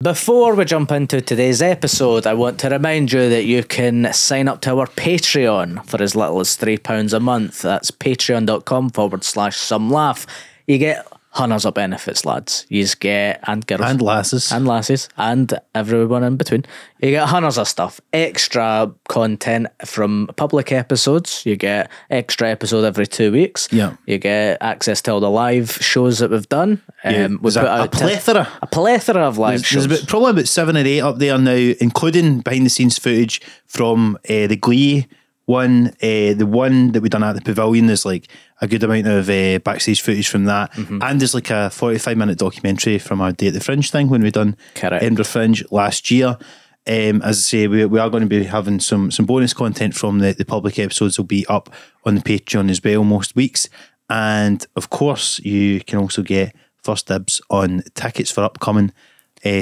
Before we jump into today's episode, I want to remind you that you can sign up to our Patreon for as little as £3 a month. That's patreon.com/somelaugh. You get hundreds of benefits, lads. You just get, and girls. And lasses. And lasses. And everyone in between. You get hundreds of stuff. Extra content from public episodes. You get extra episode every 2 weeks. Yeah. You get access to all the live shows that we've done. We've put out a plethora. A plethora of live shows. There's probably about 7 or 8 up there now, including behind the scenes footage from the Glee one. The one that we done at the Pavilion, there's like a good amount of backstage footage from that. And there's like a 45-minute documentary from our Day at the Fringe thing when we done Edinburgh Fringe last year. As I say, we are going to be having some bonus content from the public episodes. Will be up on the Patreon as well most weeks. And of course, you can also get first dibs on tickets for upcoming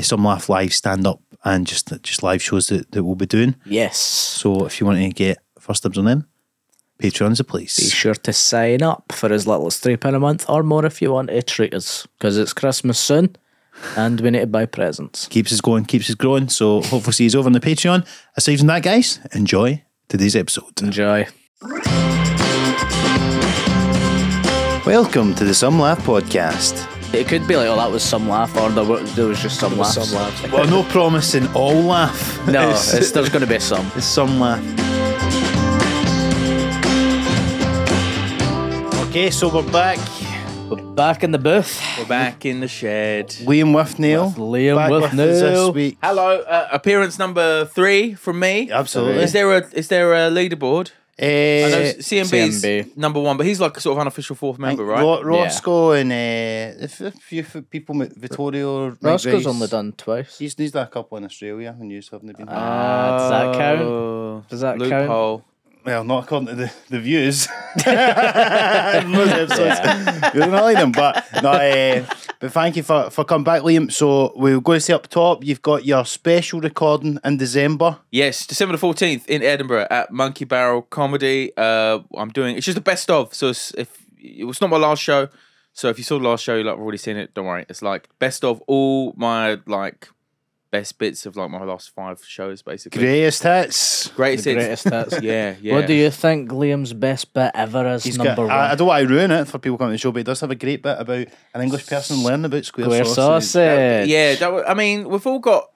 Some Laugh Live stand-up and just live shows that we'll be doing. Yes. So if you want to get first dibs on them, Patreon's a place. Be sure to sign up for as little as £3 a month or more if you want to treat us, because it's Christmas soon and we need to buy presents. Keeps us going, keeps us growing. So hopefully see you over on the Patreon. Aside from that, guys, enjoy today's episode. Enjoy. Welcome to the Some Laugh podcast. It could be like, oh, that was some laugh, or there was just some laughs. Well, no promising all laugh. No, there's going to be some. It's some laugh. Okay, so we're back. We're back in the booth. We're back in the shed. Liam with Neil. Liam back with us Neil. this week. Hello, appearance number 3 from me. Absolutely. Is there a leaderboard? I know CMB's CMB. number 1, but he's like a sort of unofficial 4th member, right? Roscoe and a few people, Vittorio. Roscoe's only done twice. He's done a couple in Australia and you haven't been. Does that count? Does that count? Loophole. Well, not according to the views. Most episodes, you're not like them, but no. But thank you for coming back, Liam. So we're going to say up top, you've got your special recording in December. Yes, December the 14th in Edinburgh at Monkey Barrel Comedy. I'm doing, it's just a best of. So it's not my last show. So if you saw the last show, you've already seen it. Don't worry. It's like best of all my best bits of my last 5 shows, basically. Greatest hits. Greatest hits. Yeah. What do you think Liam's best bit ever is? Number 1. I don't want to ruin it for people coming to the show, but he does have a great bit about an English person learning about square sausage. We've all got.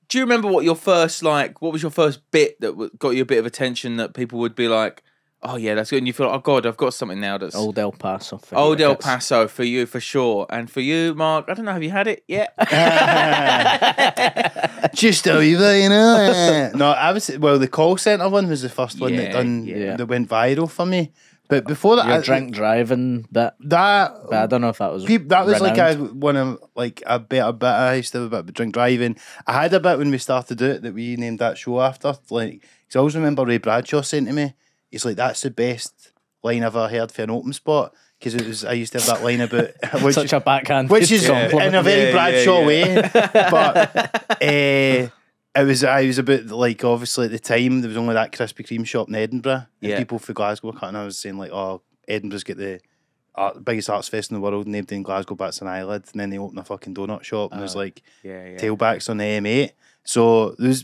Do you remember what your first what was your first bit that got you a bit of attention that people would be like, oh yeah, that's good, and you feel like, oh god, I've got something now that's Old El Paso. Old El Paso for you for sure, and for you, Mark. I don't know, have you had it yet? Just a wee bit, No, the call centre one was the first one that went viral for me. But before that, your drink driving bit. But I don't know if that was. That was renowned. one of a better bit. I used to have a bit of drink driving. I had a bit when we started it that we named that show after. Because I always remember Ray Bradshaw saying to me, he's like, "That's the best line I've ever heard for an open spot." Because I used to have that line about such a backhand, which is in a very Bradshaw way. But I was about obviously at the time there was only that Krispy Kreme shop in Edinburgh, and people from Glasgow were cutting. I was saying Edinburgh's got the biggest arts fest in the world, and they've done Glasgow bats an eyelid, and then they opened a fucking donut shop, and there's tailbacks on the M8. So there's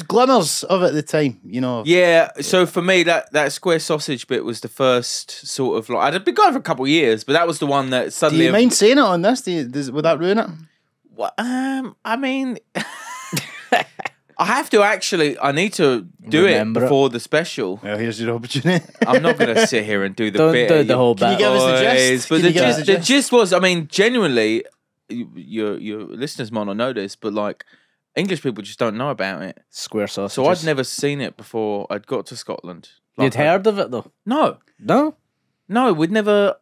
glimmers of it at the time, Yeah. So for me, that square sausage bit was the first sort of I'd been going for a couple of years, but that was the one that suddenly. Do you mind saying it on this? Would that ruin it? What? I mean, I have to actually. I need to do it before the special. Well, here's your opportunity. I'm not going to sit here and do the Don't bit. do the whole bit. Can you give us the gist? But the gist was, I mean, genuinely, your listeners might not know this, but English people just don't know about it. Square sausage. So I'd never seen it before I'd got to Scotland. You'd heard of it though? No, we'd never.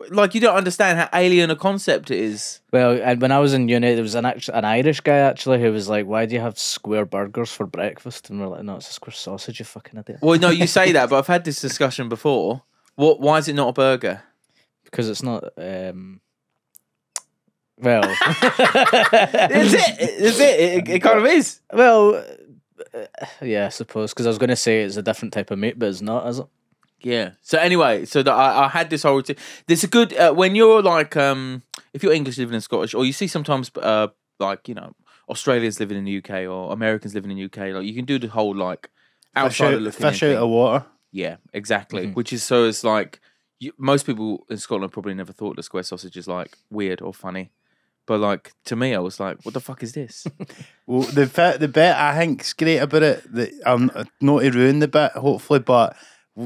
You don't understand how alien a concept it is. Well, and when I was in uni, there was an Irish guy actually who was like, "Why do you have square burgers for breakfast?" And we're like, "No, it's a square sausage, you fucking idiot." Well, no, you say that, but I've had this discussion before. Why is it not a burger? Because it's not. Well, is it? It kind of is. Well, yeah, I suppose. Because I was going to say it's a different type of meat, but it's not, is it? Yeah. So anyway, I had this whole routine. There's a good when you're if you're English living in Scottish, or you see sometimes Australians living in the UK or Americans living in the UK. Like you can do the whole like outside of looking fish in out thing. of water. Yeah, exactly. Which is so it's like most people in Scotland probably never thought the square sausage is like weird or funny, but like to me, I was like, what the fuck is this? Well, the bit I think's great about it, that I'm not to ruin the bit, hopefully, but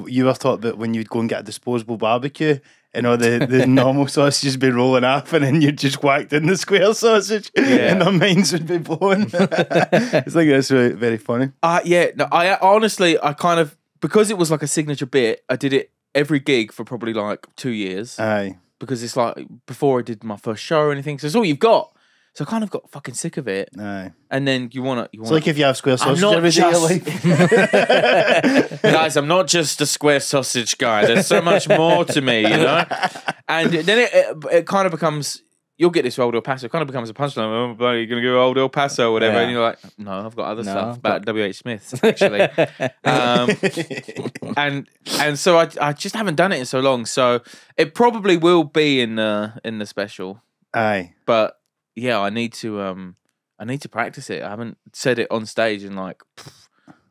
you were talking about when you'd go and get a disposable barbecue and all the normal sausages be rolling off and then you just whacked in the square sausage and their minds would be blown. It's like that's really, very funny. Yeah, no, I honestly, I kind of, because it was like a signature bit, I did it every gig for probably like 2 years. Aye. Because it's like before I did my first show or anything. So it's all you've got. So I kind of got fucking sick of it. Aye. And then you want to. It's like if you have square sausage not every day of your just- life. Guys, I'm not just a square sausage guy. There's so much more to me, you know? And then it kind of becomes, you'll get this Old El Paso. It kind of becomes a punchline. Oh, bloody, you're going to go Old El Paso or whatever. Yeah. And you're like, no, I've got other stuff about W.H. Smith, actually. And so I just haven't done it in so long. So it probably will be in the special. Aye. But yeah, I need to practice it. I haven't said it on stage in like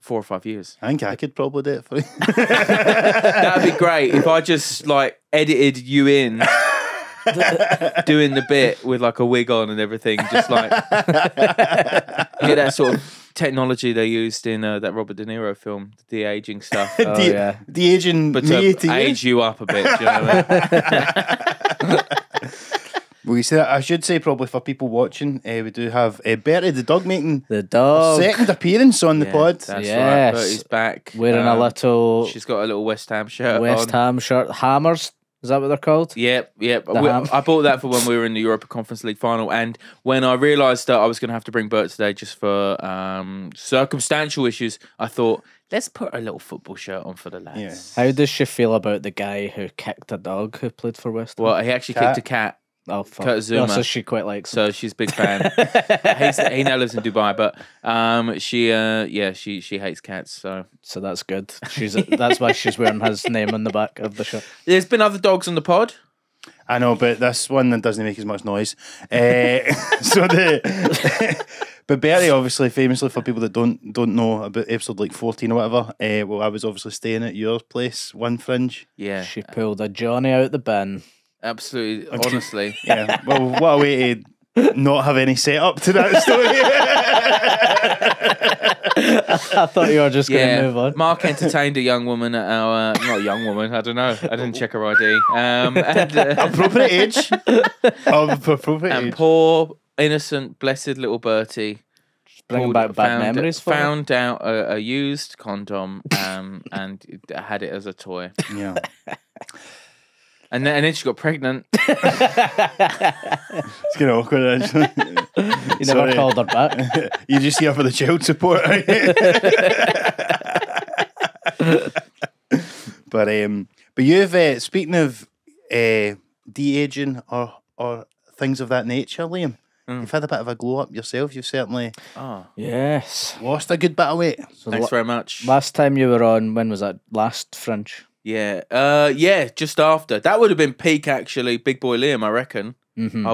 4 or 5 years. I think I could probably do it for you. That'd be great if I just like edited you in doing the bit with like a wig on and everything, just like get that sort of technology they used in that Robert De Niro film, the de-aging stuff. De-aging But me to to you. age you up a bit, do you know what I mean? Well, you see that? I should say probably for people watching, we do have Bertie the dog making The dog second appearance on the Yeah, pod. That's Yes. right. Bertie's back. wearing a little She's got a little West Ham shirt West on. Ham shirt. Hammers, is that what they're called? Yep. Ham. I bought that for when we were in the Europa Conference League final, and when I realised that I was going to have to bring Bert today just for circumstantial issues, I thought, let's put a little football shirt on for the lads. How does she feel about the guy who kicked a dog who played for West Ham? Well, he actually Cat. kicked a cat, Oh, fuck. Kurt Zouma. Oh, so she quite likes him. so she's a big fan. He now lives in Dubai, but she hates cats. So that's good. That's why she's wearing his name on the back of the shirt. there's been other dogs on the pod. I know, but this one that doesn't make as much noise. But Bertie, obviously, famously for people that don't know about episode like 14 or whatever. Well, I was obviously staying at your place, one Fringe. Yeah, She pulled a Johnny out the bin. absolutely. Honestly, Yeah. Well, what a way to not have any setup to that story. I thought you were just going to move on. Mark entertained a young woman at our not a young woman. I don't know. I didn't check her ID. And Appropriate age. Of appropriate and age. poor innocent, blessed little Bertie. Bringing back bad memories for her. Found out a used condom and had it as a toy. Yeah. And then she got pregnant. It's kind of awkward, actually. You never called her back. You just here for the child support. But you've speaking of de-aging or things of that nature, Liam. You've had a bit of a glow up yourself. You've certainly Oh, Yes. lost a good bit of weight. So thanks very much. last time you were on, when was that? Last Fringe? Yeah, just after. That would have been peak actually, Big Boy Liam, I reckon. Mm-hmm.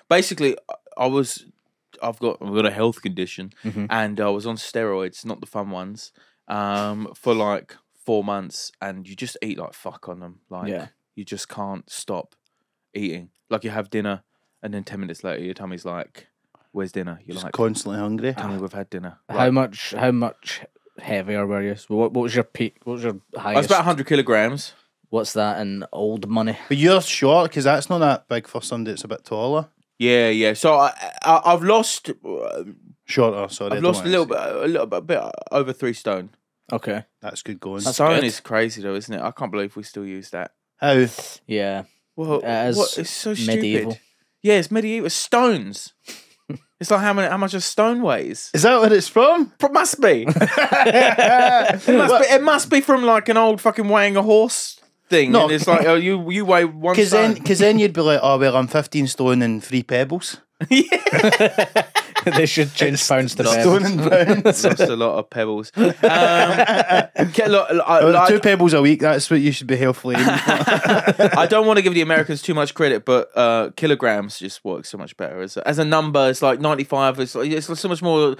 Basically I've got a health condition Mm-hmm. and I was on steroids, not the fun ones, for like 4 months, and you just eat like fuck on them. Like Yeah. you just can't stop eating. Like you have dinner and then 10 minutes later your tummy's like, where's dinner? You're Just like, constantly hungry. tell me we've had dinner. How much heavier were you? So what was your peak? What was your I was highest? about 100 kilograms. What's that in old money? But you're short because that's not that big for somebody that's a bit taller. Yeah. So I've lost Shorter, sorry. I I've don't lost wanna a bit over 3 stone. Okay. That's good going. Stone good. is crazy though, isn't it? I can't believe we still use that. How? Yeah. Well, It is what? It's so medieval. stupid. Yeah, it's medieval. It's stones. It's like how much a stone weighs. Is that what it's from? Must be. It must be from like an old fucking weighing a horse thing. No. And it's like, oh, you weigh 1 stone. Because then you'd be like, oh, well, I'm 15 stone and 3 pebbles. They should change pounds to Stone pebbles. and pounds. Lost a lot of pebbles. Look, 2 pebbles a week. That's what you should be healthily aiming for. I don't want to give the Americans too much credit, but kilograms just works so much better as a number. It's like 95. It's so much more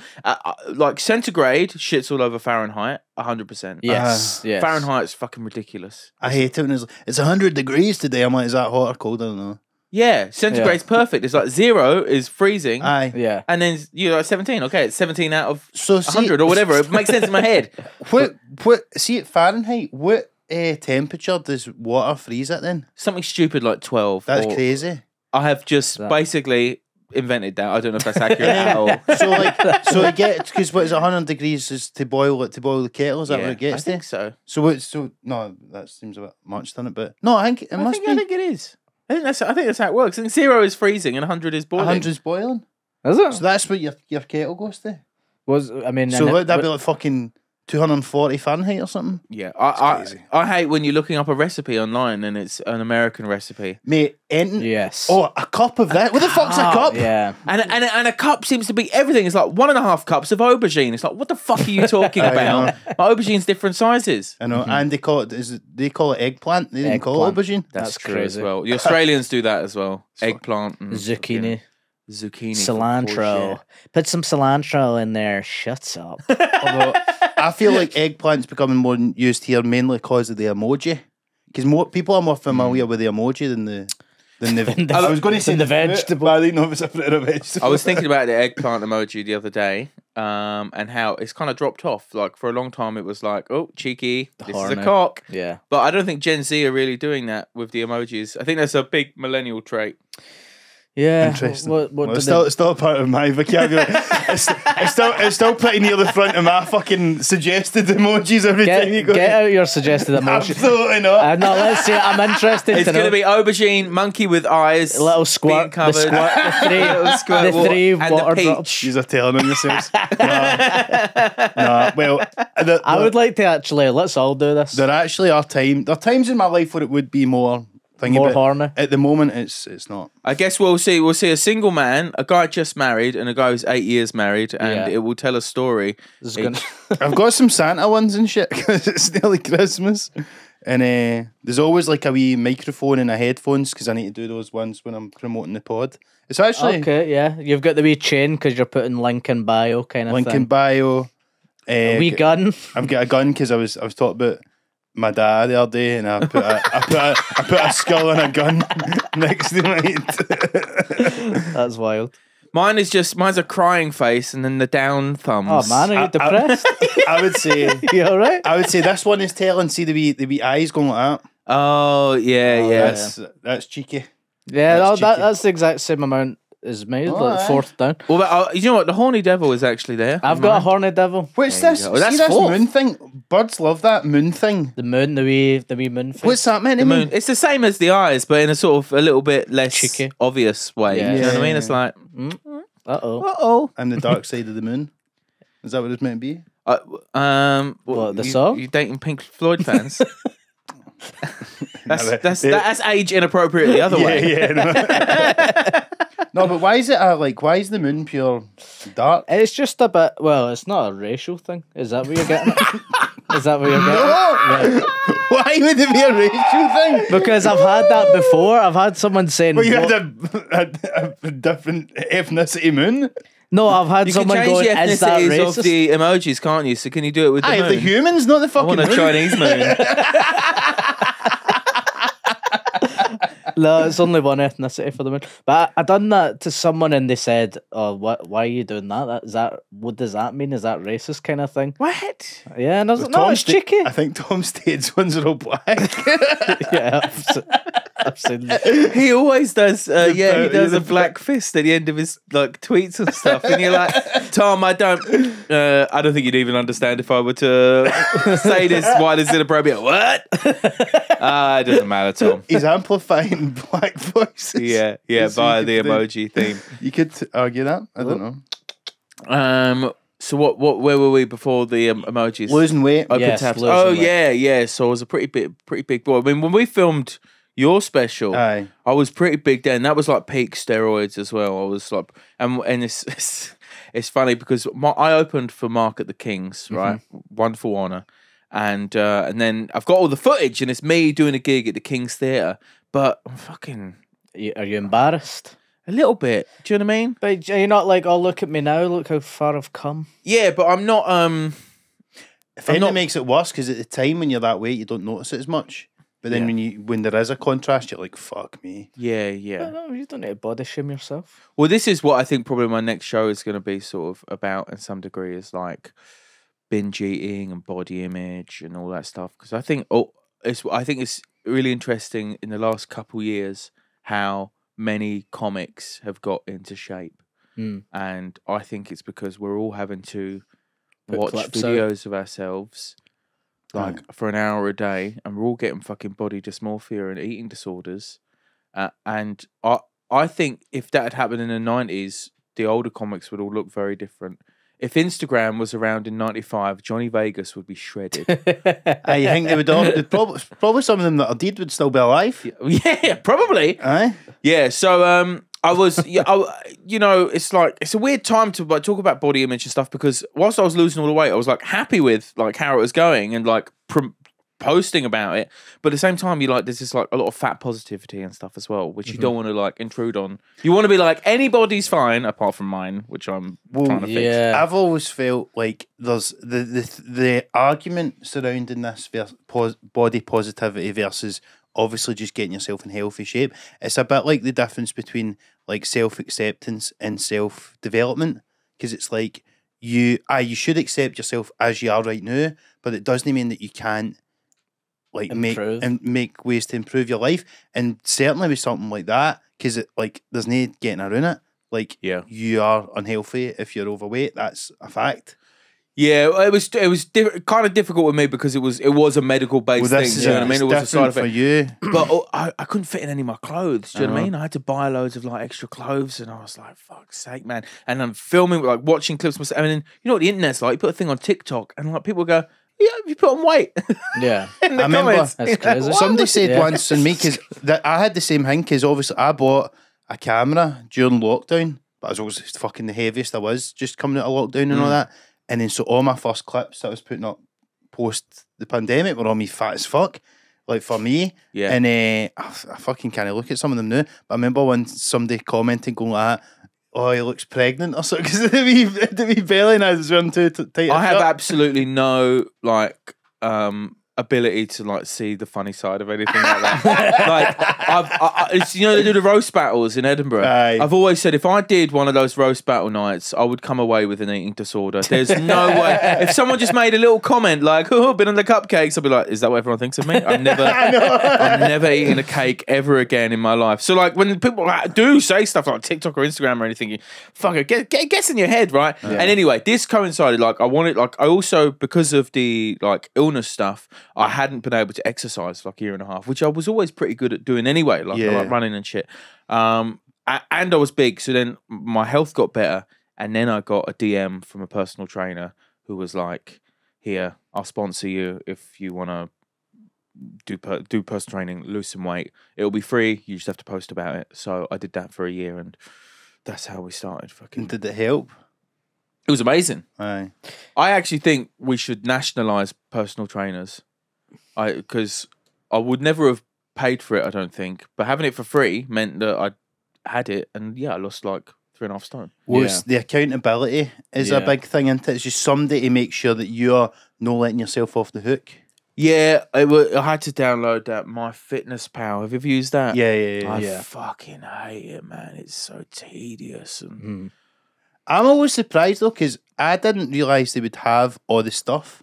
like centigrade. Shits all over Fahrenheit. 100%. Yes, yes. Fahrenheit's fucking ridiculous. I hate it when it's 100 degrees today. I'm like, is that hot or cold? I don't know. Yeah, centigrade's perfect. It's like 0 is freezing. Aye. Yeah. And then you're like 17. Okay, it's 17 out of So 100 or whatever. It makes sense in my head. What see at Fahrenheit, what temperature does water freeze at then? Something stupid like 12. That's or- crazy. I have just basically invented that. I don't know if that's accurate at all. So it gets, because what is it, 100 degrees is to boil the kettle, is that Yeah, what it gets I think so. no, that seems a bit much, doesn't it? But no, I think it must I be think it is. I think that's how it works. I think 0 is freezing and 100 is boiling. 100's boiling. Is it? So that's what your kettle goes to. I mean, So would that be like fucking 240 Fahrenheit or something? Yeah, crazy. I hate when you're looking up a recipe online and it's an American recipe. Mate, Yes. oh, a cup of that? What the fuck's a cup? Yeah. And a cup seems to be everything. It's like 1.5 cups of aubergine. It's like, what the fuck are you talking I about? My aubergine's different sizes. I know, and they call it eggplant. They didn't call it Eggplant. aubergine. That's true crazy. as well. The Australians do that as well. Eggplant and Zucchini. Zucchini. Cilantro. Put some cilantro in there. Shuts up. Although I feel like eggplant's becoming more used here mainly because of the emoji. Because more people are more familiar with the emoji than the. I was going to say than the vegetable. but I didn't know it was a fruit or vegetable. I was thinking about the eggplant emoji the other day, and how it's kind of dropped off. Like for a long time, it was like, oh, cheeky, this is a horny. cock. Yeah. But I don't think Gen Z are really doing that with the emojis. I think that's a big millennial trait. Yeah. Interesting. What Well, did it's still a part of my vocabulary. it's still pretty near the front of my fucking suggested emojis every time you go. get out your suggested emotion. Absolutely not. No, let's see. I'm interested It's to know. going to be aubergine, monkey with eyes, A little being squirt, covered, the three, little squirt the water, three and water the drops. peach. You're telling on yourselves. No. Well, I would like to actually. Let's all do this. There actually are there are times in my life where it would be more thingy, More but horny. At the moment, it's not. I guess we'll see a single man, a guy just married, and a guy who's 8 years married, and Yeah. it will tell a story. This is gonna- I've got some Santa ones and shit because it's nearly Christmas. And there's always like a wee microphone and a headphones because I need to do those ones when I'm promoting the pod. It's actually Okay, yeah. You've got the wee chain because you're putting link in bio kind of link in thing. bio. A wee gun. I've got a gun because I was talking about my dad the other day, and I put a skull and a gun next to mine. That's wild. Mine's a crying face, and then the down thumbs. Oh man, are you depressed? I would say. You alright? I would say this one is telling. See the wee eyes going like that. Oh yeah, yeah. That's cheeky. Yeah, That's cheeky. that's the exact same amount as me. Oh, Like aye. fourth down. Well, but, you know what? The horny devil is actually there. I've got a horny devil. What's There you this? go. That's See this fourth. moon thing? Birds love that moon thing. The moon, the wee moon face. What's that meant to The mean? moon. It's the same as the eyes, but in a sort of a little bit less Cheeky. obvious way. Yeah. You know what I mean? Yeah. It's like, Uh-oh. I'm the dark side of the moon. Is that what it's meant to be? What, the song? You dating Pink Floyd fans? No, that's age inappropriate the other way. Yeah. No, but why is it why is the moon pure dark? It's just a bit. Well, it's not a racial thing. Is that what you're getting? At? Is that what you're getting? At? Right. Why would it be a racial thing? Because I've had that before. I've had someone saying, Well, you "What-" had a different ethnicity moon. "No, I've had You can someone change going, the is that ethnicities racist?" of the emojis, can't you? So can you do it with the I have the moon? humans, not the I fucking want a moon. Chinese moon. No, it's only one ethnicity for the moon. But I done that to someone and they said, "Oh, what? Why are you doing that? What does that mean? Is that racist kind of thing?" What? Yeah, and I was like, "No, Tom it's cheeky." I think Tom Stade's ones are all black. Yeah, I've seen that. He always does. He does the a black fist at the end of his like tweets and stuff, and you're like, Tom, I don't think you'd even understand if I were to say this. Why this is inappropriate? What? It doesn't matter, Tom. He's amplifying black voices. Yeah, Yes, via you the could do. emoji theme. You could argue that. I don't know. So where were we before the emojis? Losing weight. Open Yes, tabs. losing Oh weight. yeah. So I was a pretty big boy. I mean, when we filmed your special, Aye. I was pretty big then. That was like peak steroids as well. I was like, and it's funny because I opened for Mark at the Kings, right? Wonderful honor, and then I've got all the footage, and it's me doing a gig at the Kings Theatre. But I'm fucking. Are you embarrassed? A little bit. Do you know what I mean? But are you not like, oh, look at me now, look how far I've come? Yeah, but I'm not. If anything makes it worse, because at the time when you're that weight, you don't notice it as much. But then when there is a contrast, you're like, fuck me. Yeah. No, you don't need to body shame yourself. Well, this is what I think probably my next show is going to be sort of about in some degree, is like binge eating and body image and all that stuff. Because I think it's really interesting in the last couple years how many comics have got into shape. And I think it's because we're all having to watch videos of ourselves like for an hour a day, and we're all getting fucking body dysmorphia and eating disorders. And I think if that had happened in the 90s, the older comics would all look very different. If Instagram was around in 95, Johnny Vegas would be shredded. I think they would all, probably some of them that are dead would still be alive. Yeah, probably. Aye. Yeah, so I was, it's like, it's a weird time to like talk about body image and stuff, because whilst I was losing all the weight, I was like happy with like how it was going and like posting about it. But at the same time, there's just like a lot of fat positivity and stuff as well, which you don't want to like intrude on. You want to be like, anybody's fine apart from mine, which I'm trying to fix. I've always felt like there's the argument surrounding this body positivity versus obviously just getting yourself in healthy shape. It's a bit like the difference between like self-acceptance and self-development, because it's like you should accept yourself as you are right now, but it doesn't mean that you can't like make ways to improve your life. And certainly with something like that, because there's no getting around it. Like, you are unhealthy if you're overweight. That's a fact. Yeah, it was kind of difficult with me because it was a medical based thing. Do you know what I mean? It was a side effect for you, but I couldn't fit in any of my clothes. Do you know what I mean? I had to buy loads of like extra clothes, and I was like, "Fuck's sake, man!" And I'm filming, like watching clips myself. And then you know what the internet's like? You put a thing on TikTok, and like people go, "Yeah, you put on weight." Yeah, in the I remember comments. That's crazy. Somebody said once on me, because I had the same thing, because obviously I bought a camera during lockdown, but I was always fucking the heaviest I was just coming out of lockdown and all that. And then so all my first clips that I was putting up post the pandemic were on me fat as fuck, like for me. Yeah. And I fucking can't look at some of them now. But I remember when somebody commented going like that, "Oh, he looks pregnant" or something, because the wee belly and I was wearing too tight. I have absolutely no like ability to like see the funny side of anything like that. Like it's, they do the roast battles in Edinburgh. Aye. I've always said if I did one of those roast battle nights, I would come away with an eating disorder. There's no way. If someone just made a little comment like, "Oh, been on the cupcakes," I'd be like, "Is that what everyone thinks of me?" I'm never eating a cake ever again in my life. So like when people do say stuff like TikTok or Instagram or anything, you fuck it, gets in your head, right? Yeah. And anyway, this coincided. Like I also, because of the like illness stuff, I hadn't been able to exercise for like a year and a half, which I was always pretty good at doing anyway, like running and shit. And I was big, so then my health got better, and then I got a DM from a personal trainer who was like, "Here, I'll sponsor you if you want to do personal training, lose some weight. It'll be free. You just have to post about it." So I did that for a year, and that's how we started. Fucking. Did it help? It was amazing. Aye. I actually think we should nationalise personal trainers. Because I would never have paid for it, I don't think. But having it for free meant that I had it, and I lost like 3.5 stone. Well, the accountability is a big thing, isn't it? It's just somebody to make sure that you're not letting yourself off the hook. Yeah, I had to download that MyFitnessPal. Have you ever used that? Yeah. I fucking hate it, man. It's so tedious. And I'm always surprised though, because I didn't realise they would have all the stuff.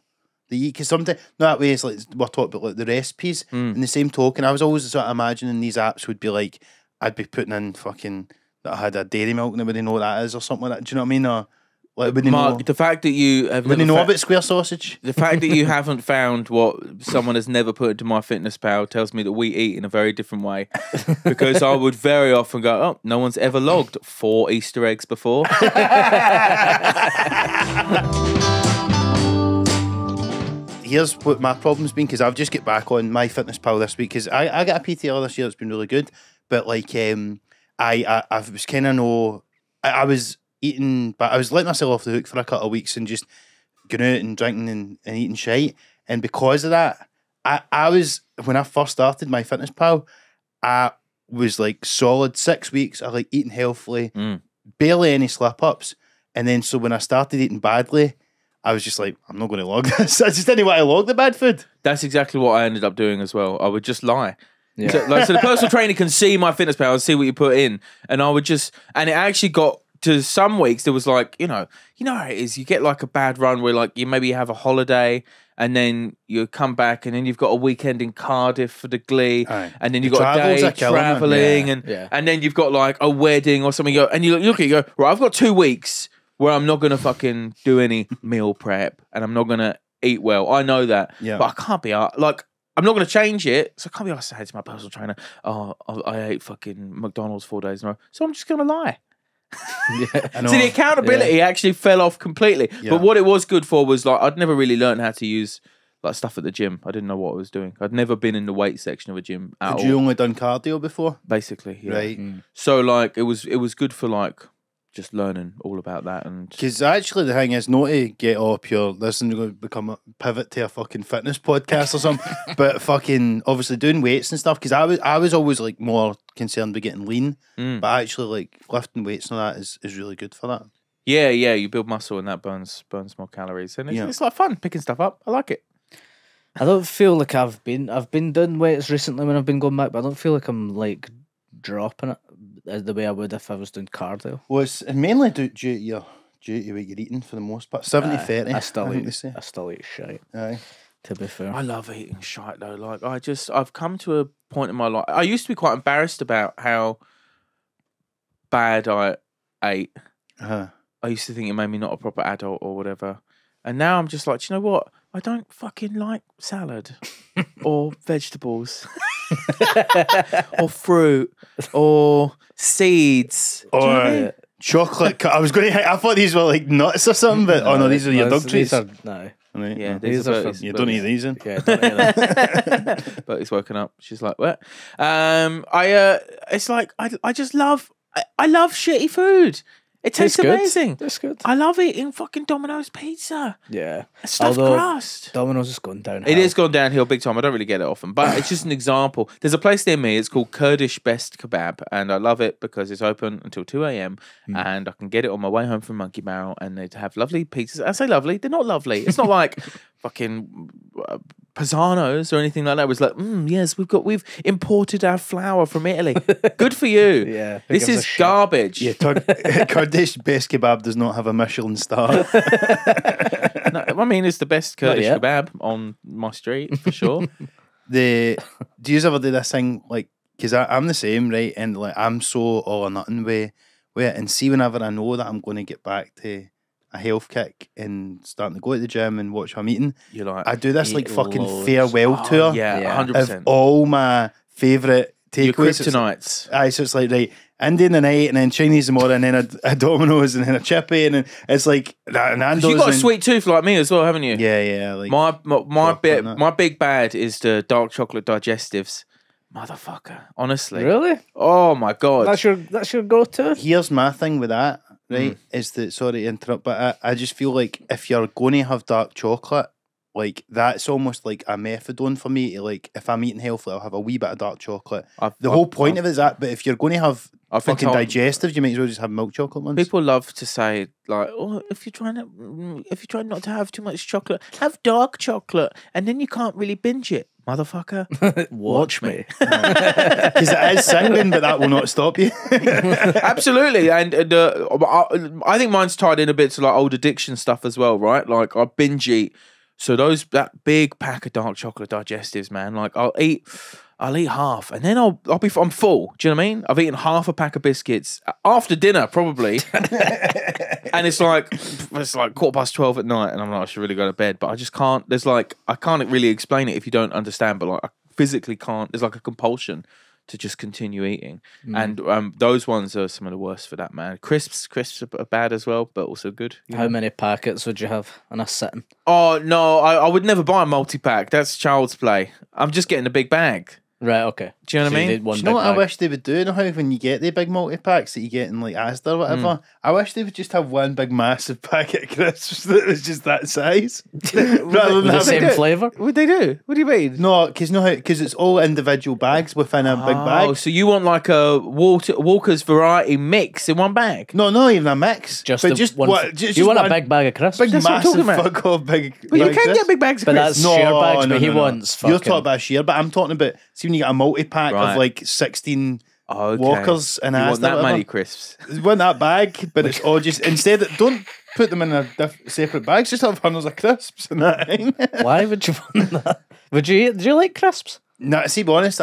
Because sometimes that way it's like we're talking about like the recipes. In the same token, I was always sort of imagining these apps would be like I'd be putting in fucking that I had a dairy milk and nobody know what that is or something like that. Do you know what I mean? Or like Mark, the fact that you have never know about square sausage. The fact that you haven't found what someone has never put into MyFitnessPal tells me that we eat in a very different way. Because I would very often go, "Oh, no one's ever logged 4 Easter eggs before." here's what my problem's been, because I've just get back on MyFitnessPal this week, because I got a PTR this year that's been really good, but like I was kind of I was eating, but I was letting myself off the hook for a couple of weeks and just going out and drinking and eating shite, and because of that, I was, when I first started MyFitnessPal, I was like solid 6 weeks of like eating healthily, barely any slip ups, and then so when I started eating badly, I was just like, I'm not going to log this. I just didn't want to log the bad food. That's exactly what I ended up doing as well. I would just lie. Yeah. So the personal trainer can see my MyFitnessPal and see what you put in, and I would just, and it actually got to some weeks there was like, you know how it is. You get like a bad run where like you maybe have a holiday and then you come back and then you've got a weekend in Cardiff for the Glee, and then you've got a day traveling, and then you've got like a wedding or something. And you look at it, you go, right, I've got 2 weeks where I'm not going to fucking do any meal prep and I'm not going to eat well. I know that. Yeah. But I can't be, like, I'm not going to change it. So I can't be asked to say to my personal trainer, oh, I ate fucking McDonald's 4 days in a row. So I'm just going to lie. I know. So the accountability actually fell off completely. Yeah. But what it was good for was like, I'd never really learned how to use like stuff at the gym. I didn't know what I was doing. I'd never been in the weight section of a gym at all. Had you only done cardio before? Basically, yeah. Right. So like it was good for like just learning all about that. And Because actually the thing is not to get up your listen, you're going to become a pivot to a fucking fitness podcast or something, but fucking obviously doing weights and stuff, because I was always like more concerned with getting lean, but actually like lifting weights and all that is really good for that. yeah, you build muscle and that burns more calories, and it's like fun picking stuff up. I like it. I don't feel like I've been doing weights recently when I've been going back, but I don't feel like I'm like dropping it as the way I would if I was doing cardio. Well, it's mainly due to what you're eating for the most part. 70-30, I still think eat. they say. I still eat shit. Aye. To be fair, I love eating shite though. Like I've come to a point in my life. I used to be quite embarrassed about how bad I ate. Uh-huh. I used to think it made me not a proper adult or whatever. And now I'm just like, do you know what? I don't fucking like salad or vegetables or fruit or seeds. Do you know what I mean? Chocolate. I was going to. I thought these were like nuts or something, but oh no, these are your dog treats. No. Right. Yeah, These are for- You don't eat these in. Yeah, don't eat them. But he's woken up. She's like, what? It's like I just love. I love shitty food. It tastes good. amazing. That's good. I love eating fucking Domino's pizza. Yeah. Stuffed Although crust. Domino's is going down. It is gone downhill big time. I don't really get it often, but it's just an example. There's a place near me. It's called Kurdish Best Kebab, and I love it because it's open until 2 a.m. and I can get it on my way home from Monkey Barrel, and they have lovely pizzas. I say lovely. They're not lovely. It's not like fucking Pisano's or anything like that. It was like, yes, we've imported our flour from Italy. Good for you. Yeah. who This gives a is shit? garbage. Yeah, Kurdish Best Kebab does not have a Michelin star. No, I mean, it's the best Kurdish yet. kebab on my street for sure. Do you ever do this thing, like, because I'm the same, right? And like I'm so all or nothing with it. And see, whenever I know that I'm going to get back to a health kick and starting to go to the gym and watch what I'm eating, You're like, I do this like eat fucking loads. farewell tour yeah, of 100%. all my favourite Your takeaways. It's- kryptonites. Aye, so it's like, right, Indian the night and then Chinese tomorrow and then a Domino's and then a Chippy and then it's like Nando's. You got a and- sweet tooth like me as well, haven't you? Yeah, like My big bad is the dark chocolate digestives, motherfucker. Honestly, Really? oh my god, That's your go-to? here's my thing with that, right? Is that, sorry to interrupt, but I just feel like if you're going to have dark chocolate, like that's almost like a methadone for me. To, like if I'm eating healthy, I'll have a wee bit of dark chocolate. The whole point of it is that. But if you're going to have I've been fucking told- digestives, you might as well just have milk chocolate ones. people love to say like, oh, if you're trying not to have too much chocolate, have dark chocolate, and then you can't really binge it, motherfucker. Watch me. Because it is singing, but that will not stop you. Absolutely, and I think mine's tied in a bit to like old addiction stuff as well, right? Like I binge eat, so that big pack of dark chocolate digestives, man. Like I'll eat half, and then I'm full. Do you know what I mean? I've eaten half a pack of biscuits after dinner, probably, and it's like 12:15 at night, and I'm like, I should really go to bed, but I just can't. I can't really explain it if you don't understand, but like I physically can't. There's like a compulsion to just continue eating. And those ones are some of the worst for that, man. Crisps are bad as well, but also good. How many packets would you have in a sitting? Oh no, I would never buy a multi-pack. That's child's play. I'm just getting a big bag. Right, okay. Do you know what I you mean? did one Do you know big what I bag. wish they would do? You know how when you get the big multi packs that you get in like Asda or whatever? I wish they would just have one big massive packet of crisps that was just that size. Rather With than the having same it. flavour? What they do? What do you mean? No, because it's all individual bags within a big Oh, bag. so you want like a Walker's variety mix in one bag? No, not even a mix. Just but the just one. what? Just you want one a big bag of crisps? big That's what I'm massive talking about. fuck off big. But you bag can crisps. get big bags of But crisps. that's share bags, but he wants You're fucking- talking about share, but I'm talking about. See when you get a multi pack Right. of like 16 Oh, okay. Walkers and you Asda. want that whatever. many crisps? You want that bag, but it's all just instead. Don't put them in a separate bags. Just have hundreds of crisps and that. Why would you want that? Would you? Do you like crisps? No, see, be honest,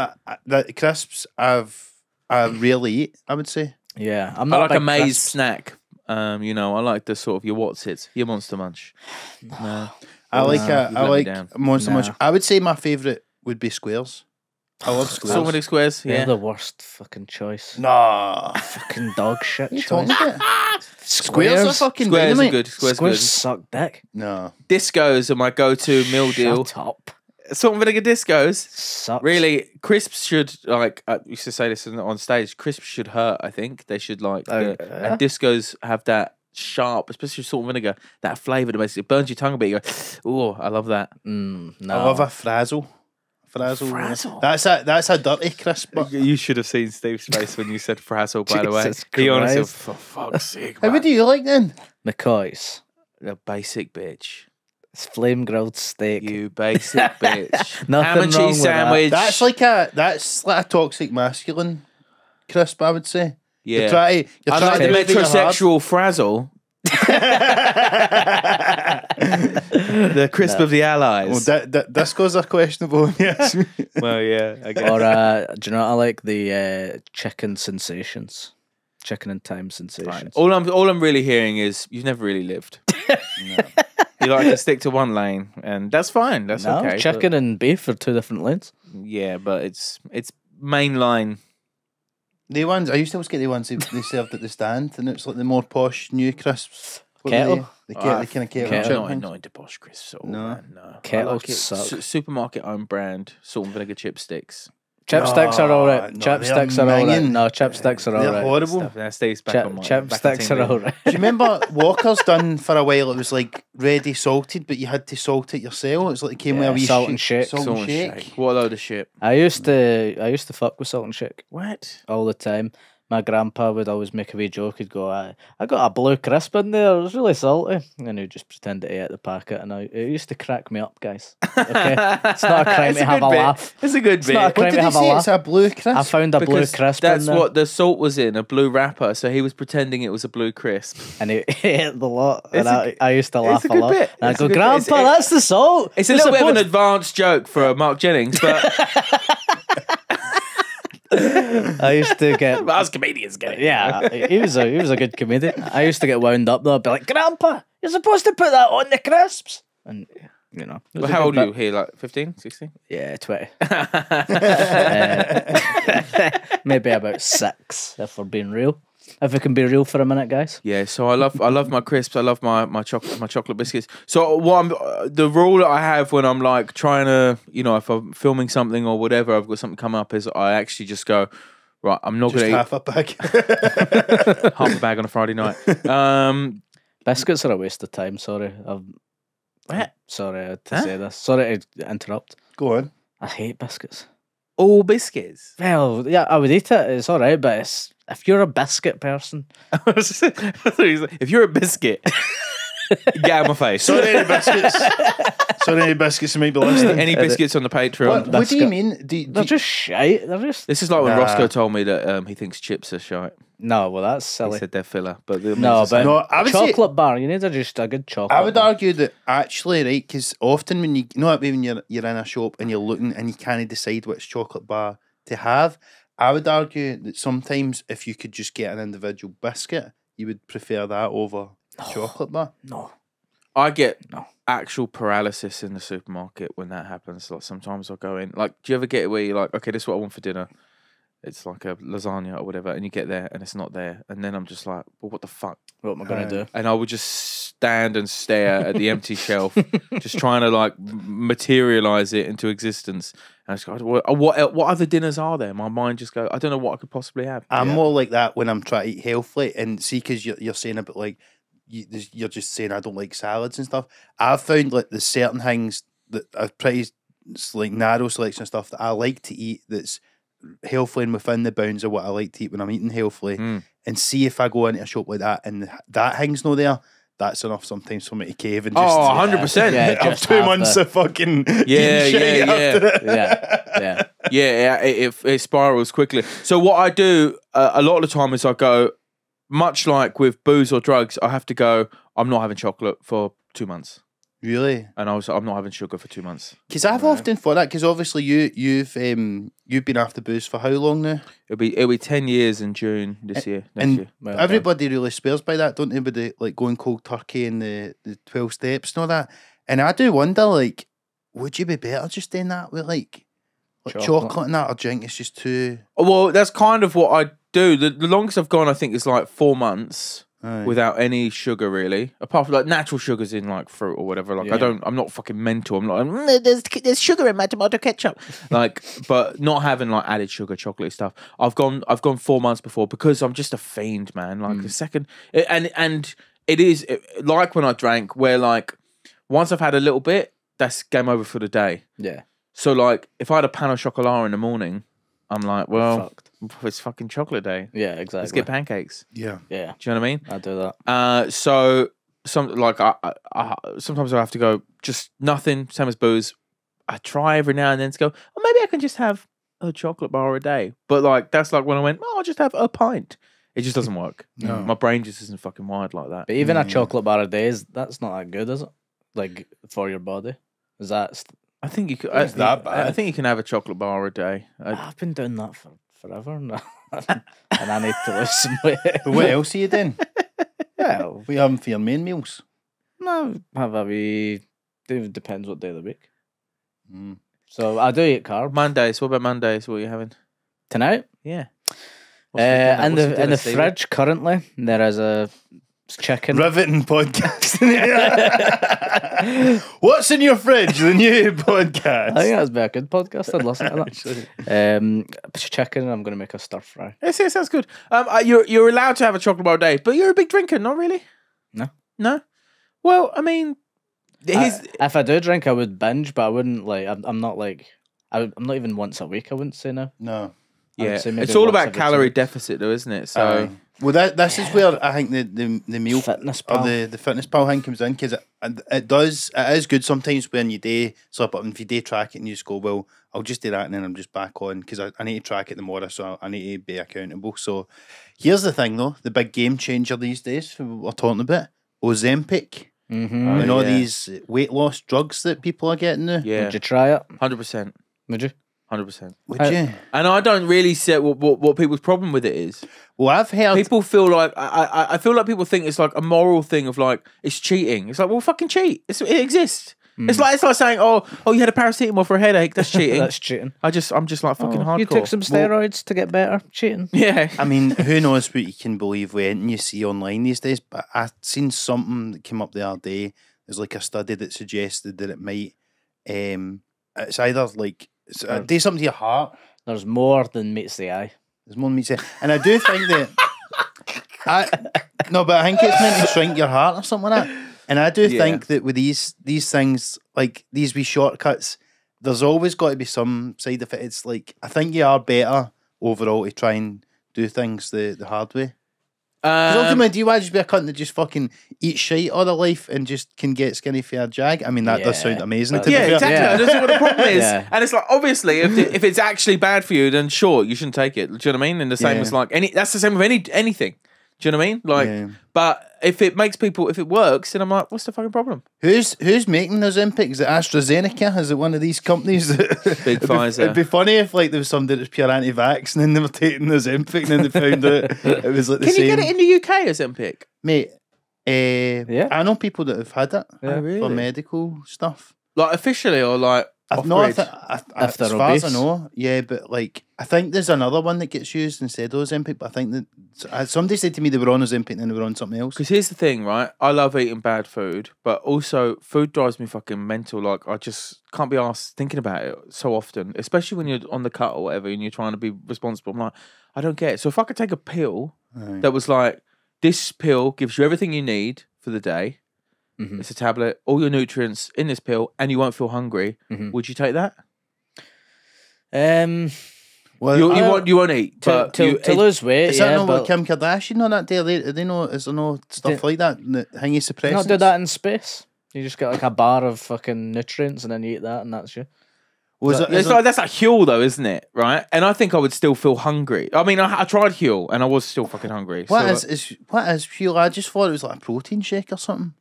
the crisps I rarely eat. I would say. Yeah, I'm I not like a big maize crisps. snack. You know, I like the sort of your What's-Its, your Monster Munch. No. I like you've let me like down. Monster Nah. Munch. I would say my favourite would be squares. I love squares. Saltwater squares, They're yeah. the worst fucking choice. Nah, Fucking dog shit what are you choice. talking about? Squares are fucking Squares are dynamite. good. Squares, Squares good. suck dick. No, Discos are my go-to meal deal. Shut up. Salt and vinegar discos. Sucks. Really, crisps should like. I used to say this on stage. Crisps should hurt. I think they should like. Oh, And discos have that sharp, especially salt and vinegar, that flavour that basically burns your tongue a bit. You go, oh, I love that. No. I love a frazzle. Frazzle. Frazzle? That's a dirty crisp. But You should have seen Steve's face when you said frazzle. By the way, Jesus he honestly, Christ. for fuck's sake, how man. do you like then? McCoy's. The basic bitch. It's flame grilled steak. You basic bitch. Nothing Ham and wrong cheese with that. sandwich. That's like a toxic masculine crisp. I would say. yeah. You're trying I like the to do really hard. metrosexual frazzle. The crisp of the allies. Well, discos are questionable. Yes. Well, yeah, I guess. Or do you know what I like? The chicken sensations. Chicken and thyme sensations. All I'm really hearing is you've never really lived. You like to stick to one lane, and that's fine. That's No, okay. chicken and beef are two different lanes. but- yeah, but it's mainline. The ones I used to always get the ones they served at the stand, and it's like the more posh new crisps. What Kettle? were they? The kind of kettle Kettle. chip. Not into Bosch crisps. At all, No. man, no. Kettle I like it. suck. Supermarket own brand salt and vinegar chipsticks. Chipsticks are alright. no, Chipsticks they're are alright. minging. No, chipsticks are They're alright. horrible. Stuff. Now Steve's back on my Chipsticks are alright. Do you remember Walker's done for a while? It was like ready salted, but you had to salt it yourself. It's like it came with Yeah, a wee salt and shake. Salt and shake. What a load of shit. I used to fuck with salt and shake What? all the time. My grandpa would always make a wee joke. He'd go, I got a blue crisp in there. It was really salty. And he'd just pretend to eat the packet. And it used to crack me up, guys. Okay? It's not a crime It's to have good a bit. laugh. It's a good It's bit. not a What crime did to he have a say? laugh. It's a blue crisp. I found a blue Because crisp that's in there. what the salt was in, a blue wrapper. So he was pretending it was a blue crisp. And he ate the lot. It's And a- I used to laugh a a good lot. bit. And I It's a go, good bit. Grandpa, It's- that's the salt. It's a You're little bit of an supposed- advanced joke for Mark Jennings, but I used to get us comedians get it. yeah, he was a good comedian. I used to get wound up though. I'd be like, Grandpa, you're supposed to put that on the crisps. And you know, it was Well, a how good old are you bit. here? Like 15, 16? Yeah, 20. Maybe about 6, if we're being real. If we can be real for a minute, guys. Yeah, so I love my crisps. I love my chocolate biscuits. So the rule that I have when I'm like trying to, you know, if I'm filming something or whatever, I've got something come up, is I actually just go, right, I'm not Just going to half a bag. eat half a bag on a Friday night. Biscuits are a waste of time. Sorry, What? sorry I had to Huh? say this. Sorry to interrupt. Go on. I hate biscuits. All biscuits. Well, yeah, I would eat it. It's all right, but if you're a biscuit person, If you're a biscuit, get out of my face. Sorry, any biscuits. Sorry, any biscuits who might be listening. Any biscuits on the Patreon? What do you biscuit. mean? they're just shite. They're just This is like when Nah. Roscoe told me that he thinks chips are shite. no. Well, that's He silly. said they're filler, but No, but No, I would say- chocolate bar. You need just a good chocolate. I would bar. argue that actually, right, because often when you know that way when you're in a shop and you're looking and you can't decide which chocolate bar to have, I would argue that sometimes if you could just get an individual biscuit, you would prefer that over chocolate bar. No. I get No. actual paralysis in the supermarket when that happens. Like sometimes I'll go in. Like, do you ever get it where you're like, okay, this is what I want for dinner, it's like a lasagna or whatever, and you get there and it's not there, and then I'm just like, well, what the fuck? What am I gonna do? And I would just stand and stare at the empty shelf, just trying to like materialize it into existence. And I just go, what other dinners are there? My mind just go, I don't know what I could possibly have. I'm more like that when I'm trying to eat healthily, and see, because you're saying about like you're just saying I don't like salads and stuff. I've found like there's certain things that I've pretty like narrow selection of stuff that I like to eat that's healthily and within the bounds of what I like to eat when I'm eating healthily, and see if I go into a shop like that and that thing's not there. That's enough sometimes for me to cave and just 100%. Yeah, have just 2 have months of fucking Yeah, eating shit after it. Yeah. It spirals quickly. So what I do a lot of the time is I go, much like with booze or drugs, I have to go, I'm not having chocolate for 2 months. Really? And I'm not having sugar for 2 months. Because I've often thought that, because obviously you've been after booze for how long now? It'll be 10 years in June this year. Next And year. Well everybody really swears by that, don't they? With the like going cold turkey and the 12 steps and all that. And I do wonder, like, would you be better just doing that with like chocolate and that, or drink? It's just too. Well, that's kind of what I do. The longest I've gone, I think, is like 4 months. Without any sugar, really, apart from like natural sugars in like fruit or whatever. Like I'm not fucking mental. I'm not. There's sugar in my tomato ketchup. Like, but not having like added sugar, chocolatey stuff. I've gone 4 months before because I'm just a fiend, man. Like a second, and it is like when I drank, where like once I've had a little bit, that's game over for the day. Yeah. So like, if I had a pan of chocolate in the morning, I'm like, well, Fucked. it's fucking chocolate day. Yeah, exactly. Let's get pancakes. Yeah. Yeah. Do you know what I mean? I do that. So I sometimes I have to go just nothing, same as booze. I try every now and then to go, oh, maybe I can just have a chocolate bar a day. But like that's like when I went, I'll just have a pint. It just doesn't work. No. My brain just isn't fucking wired like that. But even a chocolate bar a day that's not that good, is it? Like for your body, is that? I think you could. It's that bad. I think you can have a chocolate bar a day. I've been doing that for forever now, and I need to lose some weight. But what else are you doing? Well, What are you having for your main meals? no, have a wee. It depends what day of the week. So I do eat carbs Mondays. What about Mondays? What are you having? tonight. Yeah. In the fridge currently there is a chicken. Riveting podcast. What's in your fridge? The new podcast. I think that'd be a good podcast. I'd listen to that. Chicken. I'm going to make a stir fry. Yes, it sounds good. You're allowed to have a chocolate bar a day, but you're a big drinker, not really. No. Well, I mean, If I do drink, I would binge, but I wouldn't like. I'm not like. I'm not even once a week. I wouldn't say no. No. I would yeah, say maybe it's all once about every 2 calorie weeks. deficit, though, isn't it? So Well, this is where I think the meal Fitness or Pal. the fitness pal thing comes in, because it is good sometimes when you day slip up and if you day track it and you just go, well, I'll just do that and then I'm just back on, because I need to track it tomorrow, so I need to be accountable. So here's the thing though, the big game changer these days we're talking about, Ozempic. Mm-hmm. And all yeah. these weight loss drugs that people are getting now. yeah, Would you try it? 100%, Would you? 100%. Would you? And I don't really see what people's problem with it is. Well, I've heard People feel like I feel like people think it's like a moral thing of like it's cheating. It's like, well, fucking cheat. It exists. It's like saying, oh, you had a paracetamol for a headache. That's cheating. That's cheating. I'm just like fucking hardcore. You took some steroids to get better. Cheating. Yeah. I mean, who knows what you can believe with anything you see online these days, but I seen something that came up the other day. There's like a study that suggested that it might, it's either like, do something to your heart. There's more than meets the eye. There's more than meets it. And I do think that, but I think it's meant to shrink your heart or something like that. And I do think that with these things, like these wee shortcuts, there's always got to be some side effect. It's like, I think you are better overall to try and do things the hard way. Because ultimately, do you want to just be a cunt that just fucking eats shit all their life and just can get skinny for a jag? I mean, that does sound amazing. To be fair. exactly. Yeah. I don't see what the problem is. Yeah. And it's like, obviously, if it's actually bad for you, then sure, you shouldn't take it. Do you know what I mean? And the same as like that's the same with anything. Do you know what I mean? Like, but if it works, then I'm like, what's the fucking problem? Who's making those Ozempic? Is it AstraZeneca? Is it one of these companies? Big Pfizer. It'd be funny if like there was somebody that's pure anti-vax and then they were taking the Ozempic and then they found out it was like the Can same. you get it in the UK, Ozempic? Mate, Yeah. I know people that have had it Oh, really? for medical stuff. Like officially or like Off-grid. If as they're far as I obese. know, yeah, but like I think there's another one that gets used instead of Ozempic. But I think that somebody said to me they were on Ozempic and then they were on something else. Because here's the thing, right? I love eating bad food, but also food drives me fucking mental. Like I just can't be asked thinking about it so often, especially when you're on the cut or whatever and you're trying to be responsible. I'm like, I don't get it. So if I could take a pill that was like, this pill gives you everything you need for the day. It's a tablet, all your nutrients in this pill, and you won't feel hungry. Would you take that? Well, You won't eat, but to lose weight, is that yeah, not but what Kim Kardashian on that day? They know, is there no stuff like that? Hingy suppressants. not do that in space. You just get like a bar of fucking nutrients and then you eat that and that's you. Was it, It's like, that's like Huel though, isn't it? Right? And I think I would still feel hungry. I mean, I tried Huel and I was still fucking hungry. what So, is fuel? I just thought it was like a protein shake or something.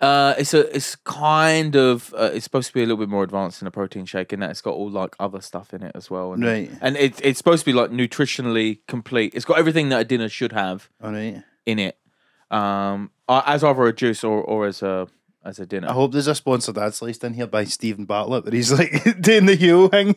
it's kind of it's supposed to be a little bit more advanced than a protein shake in that it's got all like other stuff in it as well. And, Right. And it's supposed to be like nutritionally complete. It's got everything that a dinner should have All right. in it. As either a juice or as a dinner. I hope there's a sponsored ad sliced in here by Stephen Bartlett, but he's like doing the Huel thing.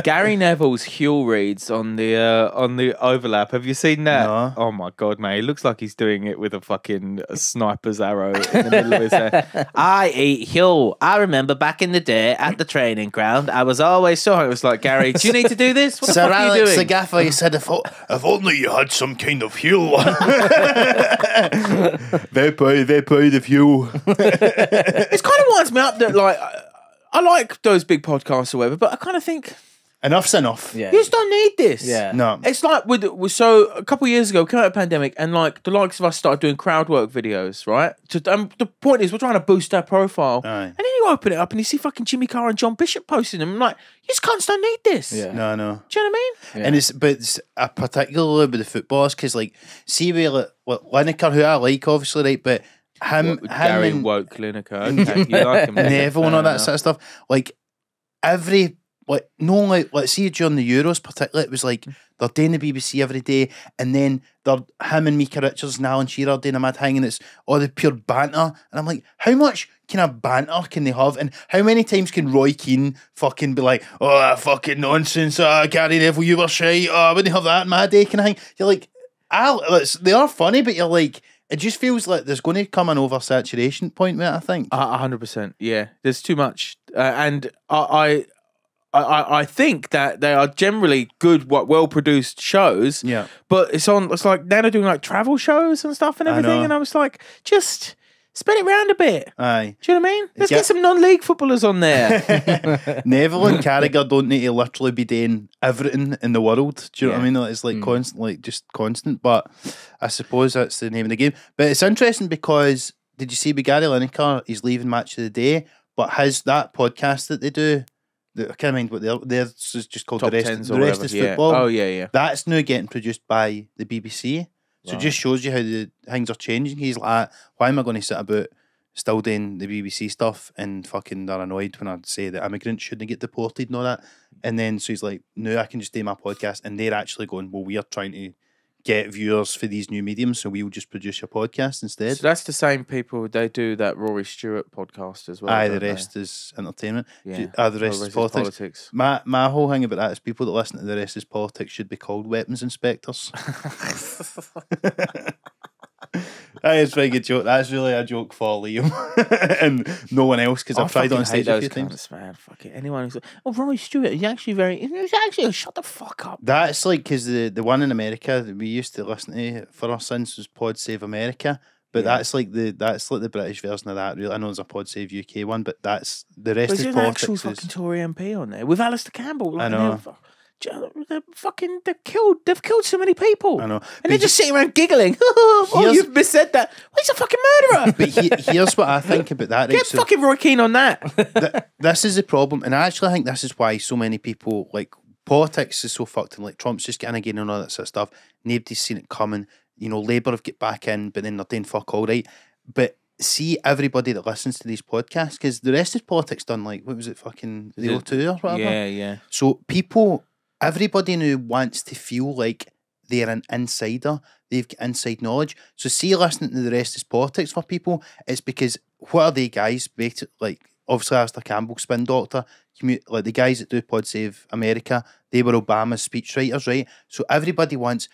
Gary Neville's Huel reads on the overlap. Have you seen that? No. Oh my god, mate! It looks like he's doing it with a fucking sniper's arrow in the middle of his head. I eat Huel. I remember back in the day at the training ground, I was always so hungry. It was like, Gary, do you need to do this? What the Sir fuck are you Alex, doing? the gaffer, he said, if only you had some kind of Huel. Very proud of you. It kind of winds me up that like I like those big podcasts or whatever, but I kind of think Enough's enough. Yeah. you just don't need this. Yeah. No. It's like so a couple of years ago, came out of the pandemic, and like the likes of us started doing crowd work videos, right? The point is, we're trying to boost our profile, Aye. and then you open it up and you see fucking Jimmy Carr and John Bishop posting them. I'm like, you just cunts don't need this. Yeah. No. Do you know what I mean? Yeah. And it's particularly with the footballers, because like, see where like Lineker, who I like obviously, right, but him Gary and woke Lineker. Okay, you like him? Neville and all Fair that sort of stuff, like every like see during the Euros particularly, it was like they're doing the BBC every day, and then they're him and Mika Richards and Alan Shearer doing a mad thing, and it's all the pure banter, and I'm like, how much kind of banter can they have, and how many times can Roy Keane fucking be like, oh, that fucking nonsense, Gary Neville, you were shy, I wouldn't have that in my day kind of thing. You're like, they are funny, but you're like, it just feels like there's going to come an oversaturation point with it, I think. 100%. Yeah, there's too much, and I think that they are generally good, well produced shows. Yeah. But it's like now they're doing like travel shows and stuff and I everything, know. and I was like, just spin it round a bit. Aye. Do you know what I mean? Let's Yeah. get some non-league footballers on there. Neville and Carragher don't need to literally be doing everything in the world. Do you know what I Yeah. mean? Like, it's like constant, like just constant. But I suppose that's the name of the game. But it's interesting because did you see with Gary Lineker? He's leaving Match of the Day, but that podcast that they do, I can't mind what theirs is just called Top the rest. tens The or rest whatever. is Yeah. football. Oh yeah. That's now getting produced by the BBC. So it just shows you how the things are changing. He's like, why am I going to sit about still doing the BBC stuff and fucking they're annoyed when I say that immigrants shouldn't get deported and all that. And then so he's like, no, I can just do my podcast. And they're actually going, well, we are trying to get viewers for these new mediums, so we'll just produce your podcast instead. So that's the same people. They do that Rory Stewart podcast as well. Aye, don't the they? rest is entertainment. Yeah. The rest is politics. My whole thing about that is people that listen to the rest is politics should be called weapons inspectors. That is a very good joke. That's really a joke for Liam and no one else, because I've tried it on stage a few times. Man, fuck it. Anyone who's Rory Stewart, he's actually shut the fuck up. That's like, because the one in America that we used to listen to for our sins was Pod Save America, but that's like the British version of that. Really, I know there's a Pod Save UK one, but that's the rest There's is an politics. actual fucking Tory MP on there with Alistair Campbell. Like, I know. They've killed so many people. I know. And But they're just sitting around giggling. Oh, Here's- you've missaid that. Well, he's a fucking murderer. But here's what I think about that. Right? Get So fucking Roy Keane on that. this is the problem, and I actually think this is why so many people, like, politics is so fucked, and like Trump's just getting again and all that sort of stuff. Nobody's seen it coming. You know, Labour have get back in, but then they're doing fuck all right. But see everybody that listens to these podcasts, because the rest is politics done like, what was it, fucking the O2 or whatever? Yeah. So everybody now wants to feel like they're an insider. They've got inside knowledge. So see, listening to the rest is politics for people, it's because what are they guys? Like, obviously Alistair Campbell, Spin Doctor, like the guys that do Pod Save America, they were Obama's speechwriters, right? So everybody wants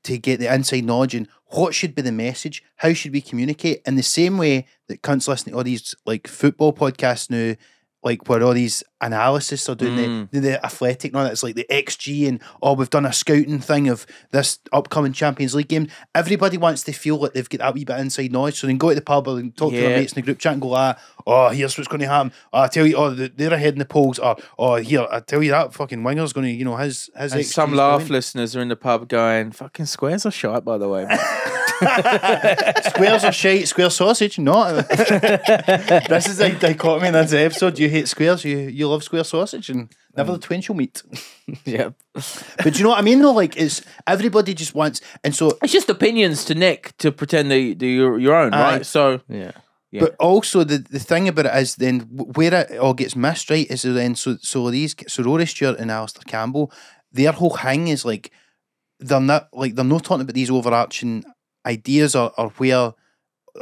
to get the inside knowledge and what should be the message, how should we communicate, in the same way that cunts listening to all these like football podcasts now, like where all these analysis are doing the athletic and all that. It's like the XG and we've done a scouting thing of this upcoming Champions League game. Everybody wants to feel like they've got that wee bit of inside knowledge, so they can go to the pub and talk to their mates in the group chat and go, here's what's going to happen. I tell you, they're ahead in the polls. Here, I tell you that fucking winger's going to, his and some laugh listeners are in the pub going, fucking squares are shite, by the way. Squares are shite, square sausage, not. This is a dichotomy in this episode. You hate squares, you love square sausage, and never the twain shall meet. Yeah. But do you know what I mean though? Like, it's everybody just wants, and so it's just opinions to Nick to pretend they're your own, right? So yeah. But also the thing about it is then where it all gets missed, right? Is then so Rory Stewart and Alistair Campbell, their whole thing is like they're not talking about these overarching ideas or where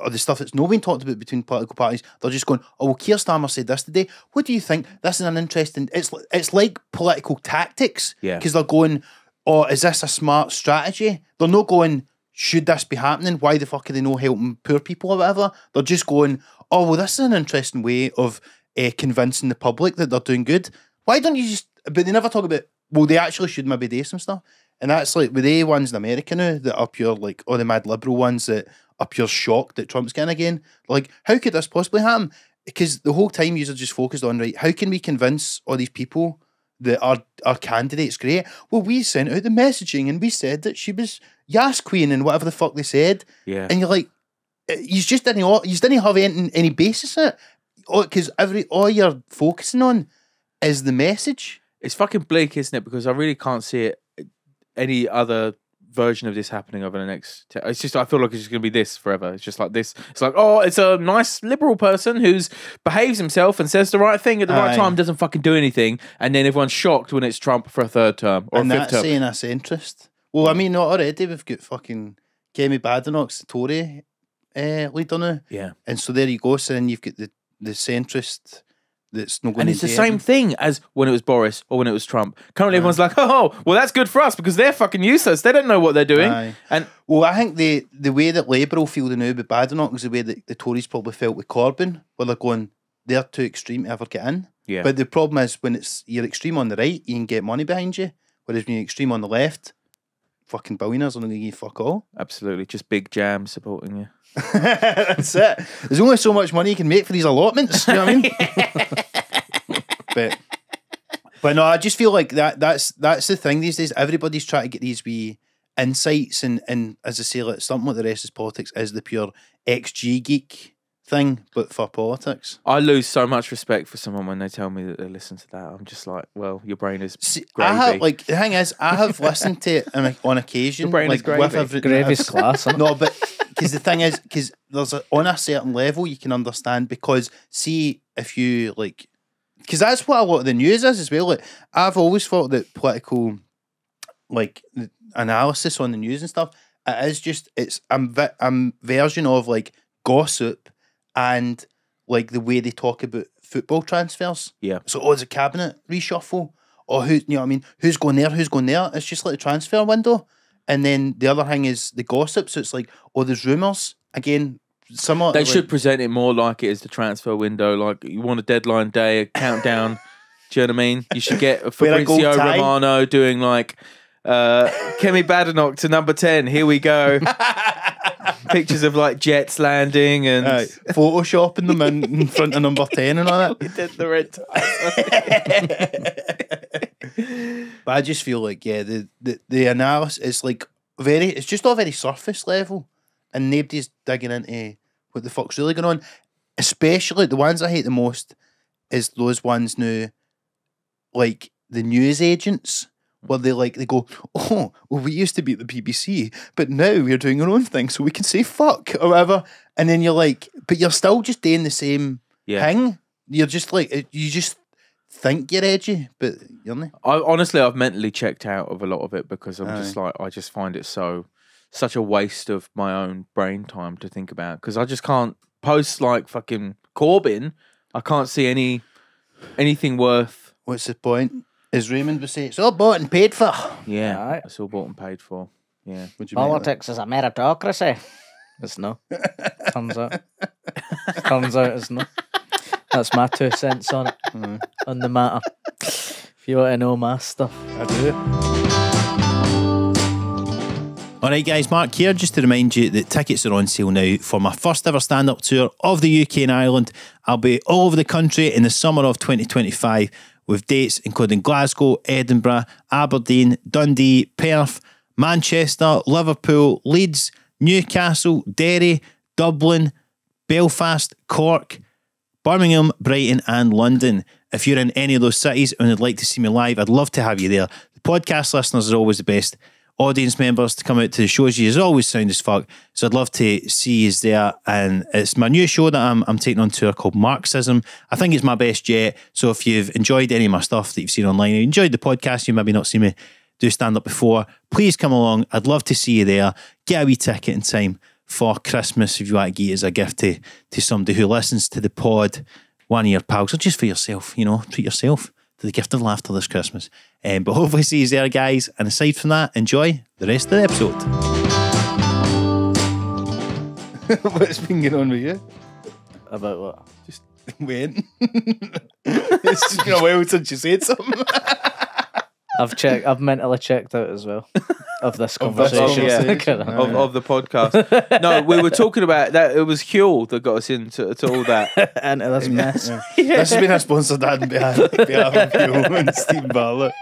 or the stuff that's not being talked about between political parties. They're just going, well, Keir Starmer said this today. What do you think? This is an interesting. It's like political tactics, because they're going, is this a smart strategy? They're not going, should this be happening? Why the fuck are they not helping poor people or whatever? They're just going, this is an interesting way of convincing the public that they're doing good. Why don't you just? But they never talk about, they actually should maybe do some stuff. And that's like with the ones in America now that are pure, like, the mad liberal ones that are pure shocked that Trump's getting again. Like, how could this possibly happen? Because the whole time you're just focused on, right, how can we convince all these people that our candidate's great? Well, we sent out the messaging and we said that she was Yas Queen and whatever the fuck they said. Yeah. And you're like, you didn't have any basis in it. Because all you're focusing on is the message. It's fucking bleak, isn't it? Because I really can't see it any other version of this happening over the next. It's just, I feel like it's just going to be this forever. It's just like this. It's like, it's a nice liberal person who's behaves himself and says the right thing at the right time, doesn't fucking do anything, and then everyone's shocked when it's Trump for a third term or and a fifth term. saying that's centrist. Well, I mean, not already. We've got fucking Kemi Badenoch's the Tory leader now. Yeah. And so there you go. So then you've got the centrist that's not going and to it's the same thing as when it was Boris or when it was Trump. Currently, everyone's like, well, that's good for us because they're fucking useless. They don't know what they're doing. And well, I think the way that Labour will feel now with Badenoch is the way that the Tories probably felt with Corbyn, where they're going, they're too extreme to ever get in. Yeah. But the problem is when you're extreme on the right, you can get money behind you, whereas when you're extreme on the left, fucking billionaires are not going to give you fuck all. Absolutely, just big jam supporting you. That's it. There's only so much money you can make for these allotments. You know what I mean? but no, I just feel like that's the thing these days. Everybody's trying to get these wee insights, and as I say, like something like the rest is politics is the pure XG geek thing, but for politics. I lose so much respect for someone when they tell me that they listen to that. I'm just like, well, your brain is gravy. The thing is, I have listened to it on occasion. Your brain is gravy. Gravy's class. No, but because the thing is, because there's on a certain level you can understand, because see if you like, because that's what a lot of the news is as well. Like, I've always thought that political, like, analysis on the news and stuff, it is just a version of like gossip and like the way they talk about football transfers. Yeah. So it's a cabinet reshuffle, or who, you know what I mean, who's going there. It's just like the transfer window. And then the other thing is the gossip. So it's like, there's rumours. Again, similar. They should present it more like it is the transfer window. Like, you want a deadline day, a countdown. Do you know what I mean? You should get Fabrizio Romano doing like Kemi Badenoch to number 10. Here we go. Pictures of like jets landing and photoshopping them in front of number 10 and all that. We did the red tie. But I just feel like, the analysis is like it's just all very surface level, and nobody's digging into what the fuck's really going on. Especially the ones I hate the most is those ones now, like the news agents, where they go, we used to be at the BBC, but now we're doing our own thing, so we can say fuck or whatever. And then you're like, but you're still just doing the same thing. You're just like, you just think you're edgy, but you're not. I've mentally checked out of a lot of it because I'm just like, I just find it such a waste of my own brain time to think about, because I just can't post like fucking Corbyn. I can't see anything worth. What's the point? As Raymond would say, it's all bought and paid for. Yeah, Aye. it's all bought and paid for. Yeah. What do you mean? Politics is a meritocracy. It's no. Turns out. Turns out it's no. That's my 2 cents on it. On the matter. If you want to know my stuff. I do. Alright guys, Mark here, just to remind you that tickets are on sale now for my first ever stand-up tour of the UK and Ireland. I'll be all over the country in the summer of 2025 with dates including Glasgow, Edinburgh, Aberdeen, Dundee, Perth, Manchester, Liverpool, Leeds, Newcastle, Derry, Dublin, Belfast, Cork, Birmingham, Brighton and London. If you're in any of those cities and would like to see me live, I'd love to have you there. The podcast listeners are always the best. Audience members to come out to the shows, you always sound as fuck. So I'd love to see you there. And it's my new show that I'm taking on tour called Marxism. I think it's my best yet. So if you've enjoyed any of my stuff that you've seen online, you enjoyed the podcast, you maybe not seen me do stand up before, please come along. I'd love to see you there. Get a wee ticket in time for Christmas if you want to give it as a gift to somebody who listens to the pod, one of your pals, or just for yourself, you know, treat yourself to the gift of laughter this Christmas. But hopefully see you there, guys. And aside from that, enjoy the rest of the episode. What's been going on with you? About what? Just waiting. It's just been a while since you said something. I've mentally checked out as well of this Of this conversation. conversation. Of the podcast. No, we were talking about that. It was Huel that got us into all that. Into this mess. This has been a sponsored ad on behalf of you and Stephen Bartlett.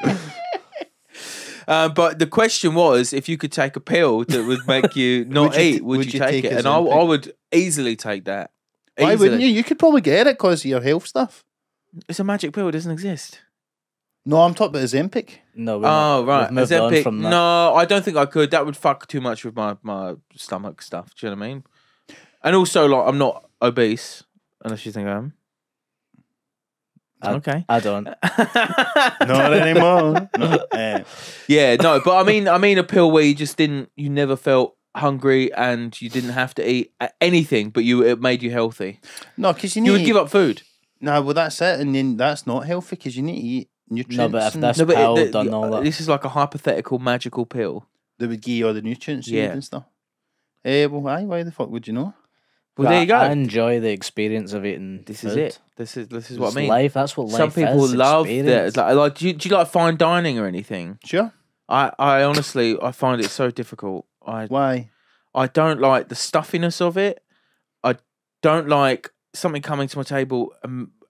But the question was, if you could take a pill that would make you not eat, would you take it? And I would easily take that. Why Easily. wouldn't you? You could probably get it because of your health stuff. It's a magic pill. It doesn't exist. No, I'm talking about Ozempic. No, Oh, right. We've moved on Ozempic. from that. No, I don't think I could. That would fuck too much with my stomach stuff. Do you know what I mean? And also, like, I'm not obese, unless you think I am. Okay. I don't. Not anymore. No. Yeah, no, but I mean a pill where you never felt hungry and you didn't have to eat anything, but it made you healthy. No, because you need You would give up food. No, well, that's it. And then that's not healthy because you need to eat nutrients. No, but if and this No, but pill done all that. this is like a hypothetical magical pill. that would give you all the nutrients you Yeah. need and stuff. Well, aye, why the fuck would you know? Well, there you go. I enjoy the experience of eating. This food. is it. This is what It's I mean. Life. That's what life Some people is. love that. experience. It's like do you like fine dining or anything? Sure. I honestly I find it so difficult. Why? I don't like the stuffiness of it. I don't like something coming to my table,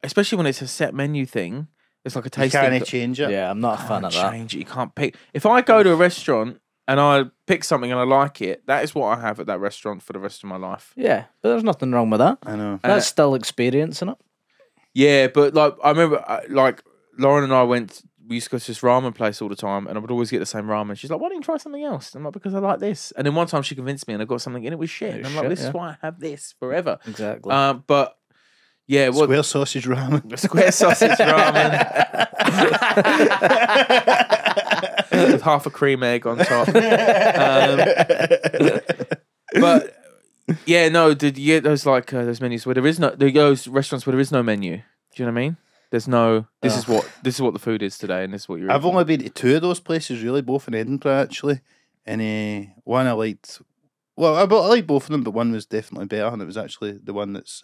especially when it's a set menu thing. It's like a You tasting. can't change it. Yeah, I'm not a fan Can't of that. change it. You can't pick. If I go to a restaurant and I pick something and I like it, that is what I have at that restaurant for the rest of my life. Yeah, but there's nothing wrong with that. I know. That's still experiencing it. Yeah, but like I remember, like Lauren and I we used to go to this ramen place all the time, and I would always get the same ramen. She's like, "Why don't you try something else?" I'm like, "Because I like this." And then one time she convinced me, and I got something, and it was shit. It And was I'm like, shit, "This is yeah. why I have this forever." Exactly. But yeah, what Square sausage ramen. square sausage ramen with half a cream egg on top. But yeah, no, did you get those like those menus where there is no those restaurants where there is no menu? Do you know what I mean? There's no. This is what the food is today, and this is what you're. I've eating. only been to two of those places, really, both in Edinburgh, actually. And one I liked. Well, I liked both of them, but one was definitely better, and it was actually the one that's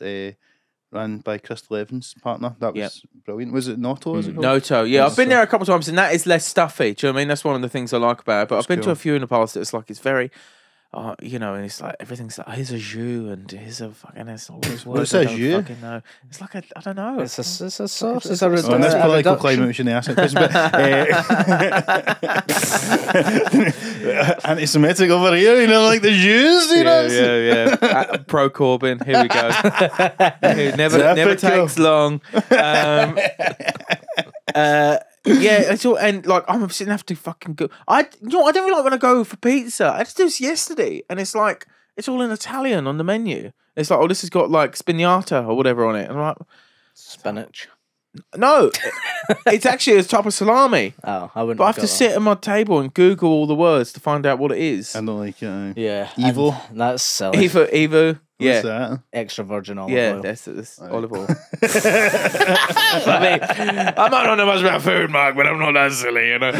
run by Crystal Evans' partner. That was Yep. brilliant. Was it Noto? Is it called? Noto, yeah, Yes, I've been so- there a couple of times, and that is less stuffy. Do you know what I mean? That's one of the things I like about it. But That's I've been to cool. a few in the past. It's like it's very, you know, and it's like everything's like here's a jus and here's a fucking it's all those words. What's I a don't jus? fucking know. It's like I don't know. it's a sauce. it's It's a a- redu- On this a political reduction. climate, we shouldn't ask that question. But anti-Semitic over here, you know, like the Jews, you know. yeah. Pro Corbyn. Here we go. never Typical. takes long. Yeah, it's all, and like I'm sitting have to fucking go. I don't really like when I go for pizza. I just did this yesterday, and it's like it's all in Italian on the menu. It's like, oh, this has got like spinatta or whatever on it. And I'm like, Spinach. No, it's actually a type of salami. Oh, I wouldn't. But I have to sit at my table and Google all the words to find out what it is. I don't like it. Yeah, Evo. and that's silly. Evo. Yeah. What's that? Extra virgin olive Yeah, oil. that's olive oil. I mean, I might not know much about food, Mark, but I'm not that silly, you know.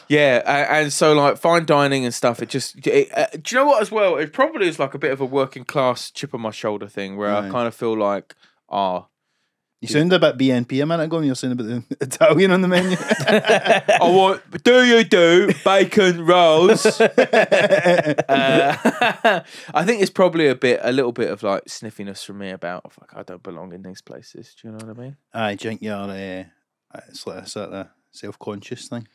Yeah, and so like fine dining and stuff. Do you know what as well? It probably is like a bit of a working class chip on my shoulder thing where I Right. kind of feel like, You sound a bit BNP a minute ago when you were saying about the Italian on the menu. do you do bacon rolls? I think it's probably a little bit of like sniffiness from me about fuck, I don't belong in these places. Do you know what I mean? I think you're it's like a sort of self-conscious thing.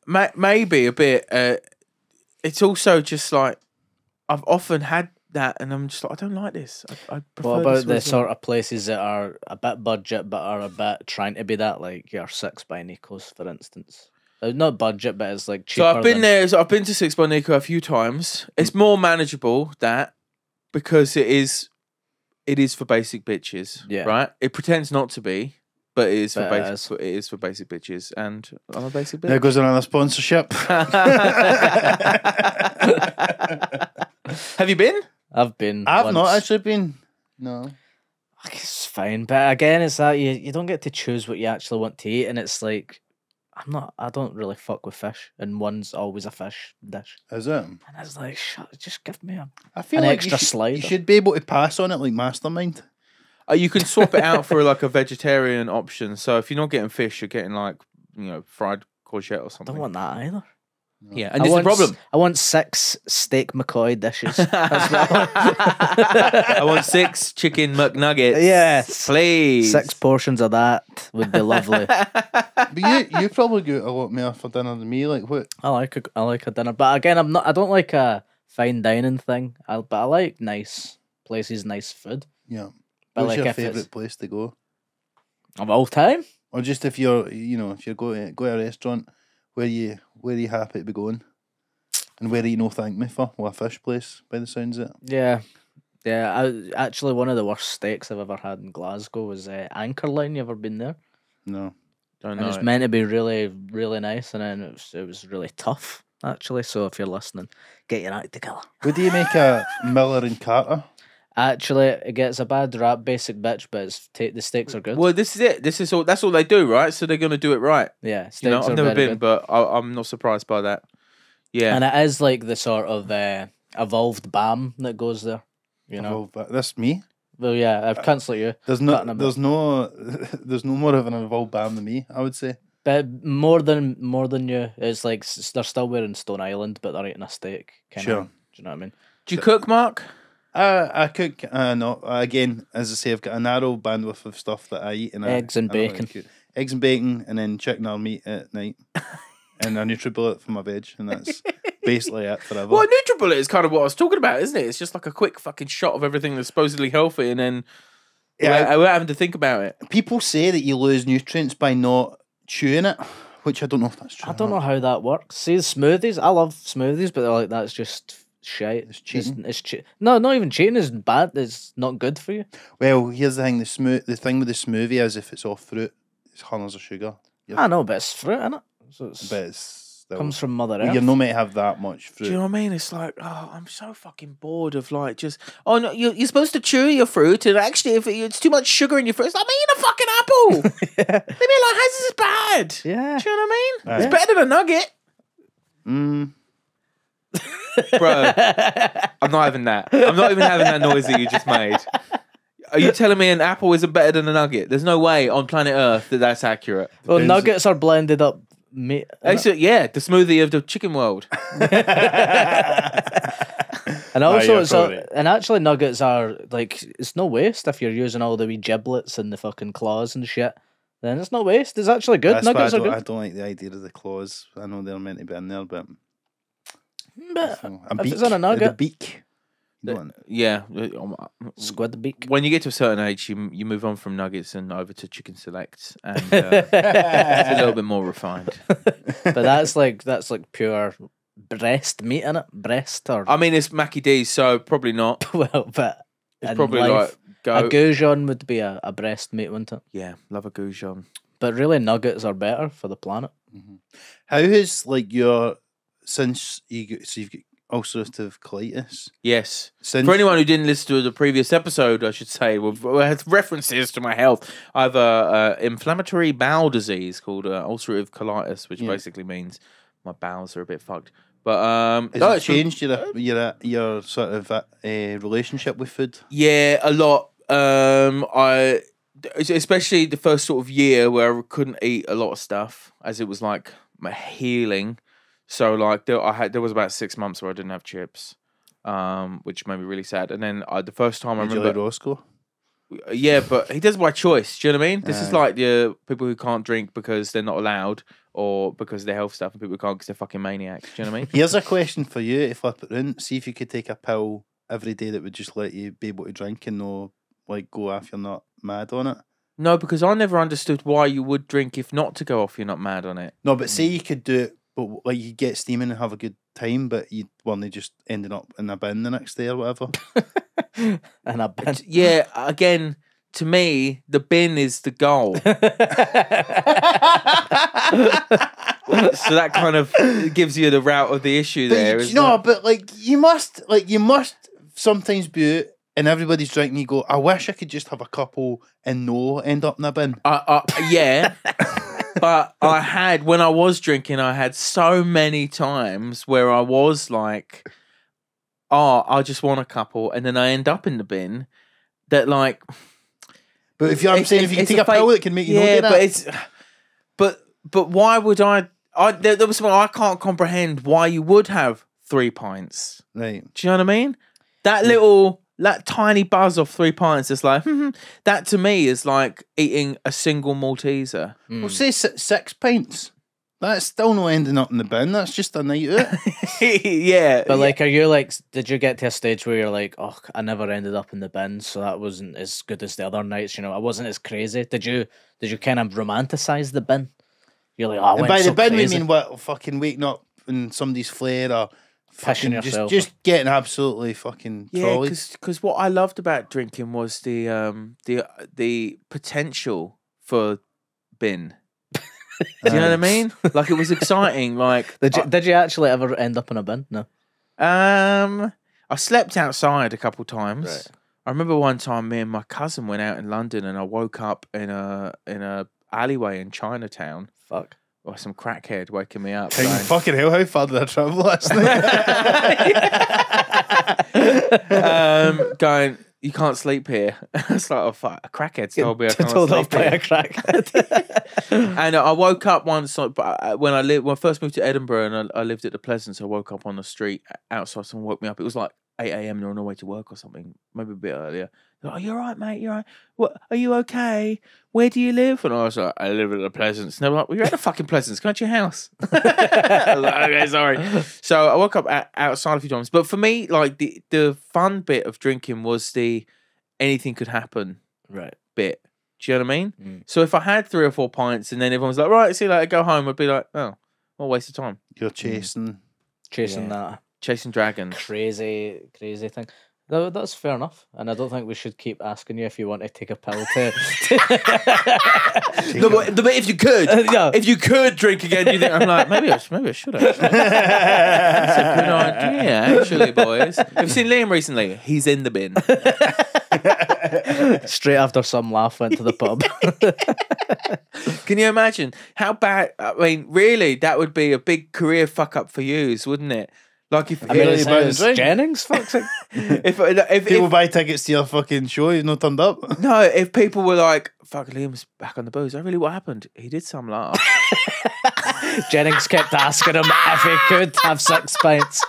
Maybe a bit. It's also just like I've often had that, and I'm just like I don't like this. I prefer What about this the way. sort of places that are a bit budget but are a bit trying to be that, like your Six by Nico's, for instance? Not budget, but it's like cheaper. So I've been than- there. So I've been to Six by Nico a few times. It's more manageable because it is for basic bitches. Yeah. Right. It pretends not to be, but it is for But it basic. It is for basic bitches, and I'm a basic There bitch. goes another sponsorship. Have you been? I've been. I've once. not actually been. No. It's fine, but again, it's that you don't get to choose what you actually want to eat, and it's like I don't really fuck with fish, and one's always a fish dish, Is it? and it's like just give me I feel an like extra slider. you should be able to pass on it like Mastermind. You can swap it out for like a vegetarian option. So if you're not getting fish, you're getting like fried courgette or I something. don't want that either. Yeah, and this is the problem. I want 6 steak McCoy dishes. That's what I want. I want 6 chicken McNuggets. Yes. Please. 6 portions of that would be lovely. But you probably go a lot more for dinner than me. Like what? I like a dinner, but again, I don't like a fine dining thing. But I like nice places, nice food. Yeah. But What's like your if it's favourite place to go? of all time, Or just if you're go to a restaurant, where you happy to be going, and where you thank me for? Well, a fish place by the sounds of it. yeah. Actually, one of the worst steaks I've ever had in Glasgow was Anchorline. You ever been there? No. Don't And know. it's it. meant to be really, really nice, and then it was really tough actually. So if you're listening, get your act together. Would you make a Miller and Carter? Actually, it gets a bad rap, basic bitch, but the steaks are good. Well, this is it. This is all. That's all they do, right? So they're gonna do it right. Yeah, steaks You know, are I've never very been, good. but I'm not surprised by that. Yeah. And it is like the sort of evolved BAM that goes there. You know. Well, that's me. Well, yeah, I've cancelled you. There's Cutting a bit. there's no more of an involved band than me, I would say. But more than you, it's like they're still wearing Stone Island, but they're eating a steak. Sure. Do you know what I mean? Do you cook, Mark? I cook. No, again, as I say, I've got a narrow bandwidth of stuff that I eat. And Eggs and I don't bacon. cook. Eggs and bacon, and then chicken or meat at night, and a NutriBullet for my veg, and that's basically it forever. Well, NutriBullet is kind of what I was talking about, isn't it? It's just like a quick fucking shot of everything that's supposedly healthy, and then we're having to think about it. People say that you lose nutrients by not chewing it, which I don't know if that's true. I don't know how that works. See, the smoothies, I love smoothies, but they're like, that's just shite. It's cheating. No, not even cheating is bad. It's not good for you. Well, here's the thing: the thing with the smoothie is if it's all fruit, it's hundreds of sugar. I know, but it's fruit, innit? So it But it's still, comes from Mother well, Earth. you're not meant to have that much Do fruit. you know what I mean? It's like, oh, I'm so fucking bored of like just, oh no, you're supposed to chew your fruit, and actually, if it's too much sugar in your fruit, it's like, I'm eating a fucking apple. Leave me alone. How's this bad? Yeah. Do you know what I mean? Aye. It's better than a nugget, bro. I'm not having that. I'm not even having that noise that you just made. Are you telling me an apple isn't better than a nugget? There's no way on planet Earth that that's accurate. Well, Depends- nuggets are blended up meat. Actually, yeah, the smoothie of the chicken world. And also, you're probably right. and actually, nuggets are like, it's no waste if you're using all the wee giblets and the fucking claws and shit. Then it's no waste. It's actually good. That's why Nuggets are I good. don't like the idea of the claws. I know they're meant to be in there, but But a if beak, it's on a the nugget, beak. You don't- Yeah. squid beak. When you get to a certain age, you move on from nuggets and over to chicken select, and it's a little bit more refined. But that's like pure breast meat in it. Breast or I mean, it's Mackie D's, so probably not. well, but It's in probably life, like go. A goujon would be a breast meat, wouldn't it? Yeah, love a goujon. But really, nuggets are better for the planet. How has like your since you've got ulcerative colitis? Yes. Since For anyone who didn't listen to the previous episode, I should say, with references to my health, I have a inflammatory bowel disease called ulcerative colitis, which basically means my bowels are a bit fucked. But has it changed your sort of relationship with food? Yeah, a lot. Especially the first sort of year where I couldn't eat a lot of stuff, as it was like my healing. So like there was about 6 months where I didn't have chips, which made me really sad. And then the first time I remember, you like Roscoe? Yeah, but he does by choice. Do you know what I mean? This is like the people who can't drink because they're not allowed, or because of their health stuff, and people who can't because they're fucking maniacs. Do you know what I mean? Here's a question for you to flip it round. See if you could take a pill every day that would just let you be able to drink and no like go off you're not mad on it. No, because I never understood why you would drink if not to go off. You're not mad on it. No, but say you could do it, but like you get steaming and have a good time, but you weren't just ending up in a bin the next day or whatever. And a bin. Yeah, again, to me, the bin is the goal. So that kind of gives you the route of the issue there. But like you must sometimes be out and everybody's drinking. You go, I wish I could just have a couple and no end up in a bin. Yeah. But when I was drinking, I had so many times where I was like, I just want a couple, and then I end up in the bin. That like, but if you can take a pill that can make you know that. But why would I? There was something I can't comprehend why you would have 3 pints. Right? Do you know what I mean? That tiny buzz of 3 pints is like, that to me is like eating a single Malteser. Well, say 6 pints. That's still not ending up in the bin. That's just a night out. Yeah. But like, are you like, did you get to a stage where you're like, oh, I never ended up in the bin, so that wasn't as good as the other nights, you know, I wasn't as crazy. Did you kind of romanticize the bin? You're like, oh, and by the bin, we mean what? Fucking waking up in somebody's flare or pissing yourself. Just getting absolutely fucking trolley. Because what I loved about drinking was the potential for bin. Do you know what I mean? Like, it was exciting. Like, did you actually ever end up in a bin? No. I slept outside a couple times. Right. I remember one time me and my cousin went out in London, and I woke up in a alleyway in Chinatown. Fuck. Or some crackhead waking me up. Fucking hell, how far did I travel last night? Going, you can't sleep here. It's like, oh fuck, a crackhead told me I can't told sleep off by here. a crackhead. And I woke up once, but when I first moved to Edinburgh and I lived at the Pleasance, I woke up on the street outside. Someone woke me up. It was like 8 a.m. and they're on their way to work or something, maybe a bit earlier. They're like, oh, you're right, mate. You're right. What? Are you okay? Where do you live? And I was like, I live at the Pleasance. And they were like, well, you're at the fucking Pleasance. Go to your house. I was like, okay, sorry. So I woke up outside a few times. But for me, like the fun bit of drinking was the anything could happen bit. Do you know what I mean? Mm. So if I had 3 or 4 pints and then everyone's like, right, see you later, go home, I'd be like, oh, what a waste of time. You're chasing that. Chasing dragons. Crazy thing. No, that's fair enough. And I don't think we should keep asking you if you want to take a pill to... No, but if you could, if you could drink again, you think, I'm like, maybe I should actually. That's a good idea, actually, boys. Have you seen Liam recently? He's in the bin. Straight after some laugh went to the pub. Can you imagine how bad? I mean, really, that would be a big career fuck up for you, wouldn't it? Like if it's Jennings, fuck's sake. if people buy tickets to your fucking show, you've not turned up. No, if people were like, "Fuck, Liam's back on the booze," really, what happened? He did some laugh. Jennings kept asking him if he could have 6 pints.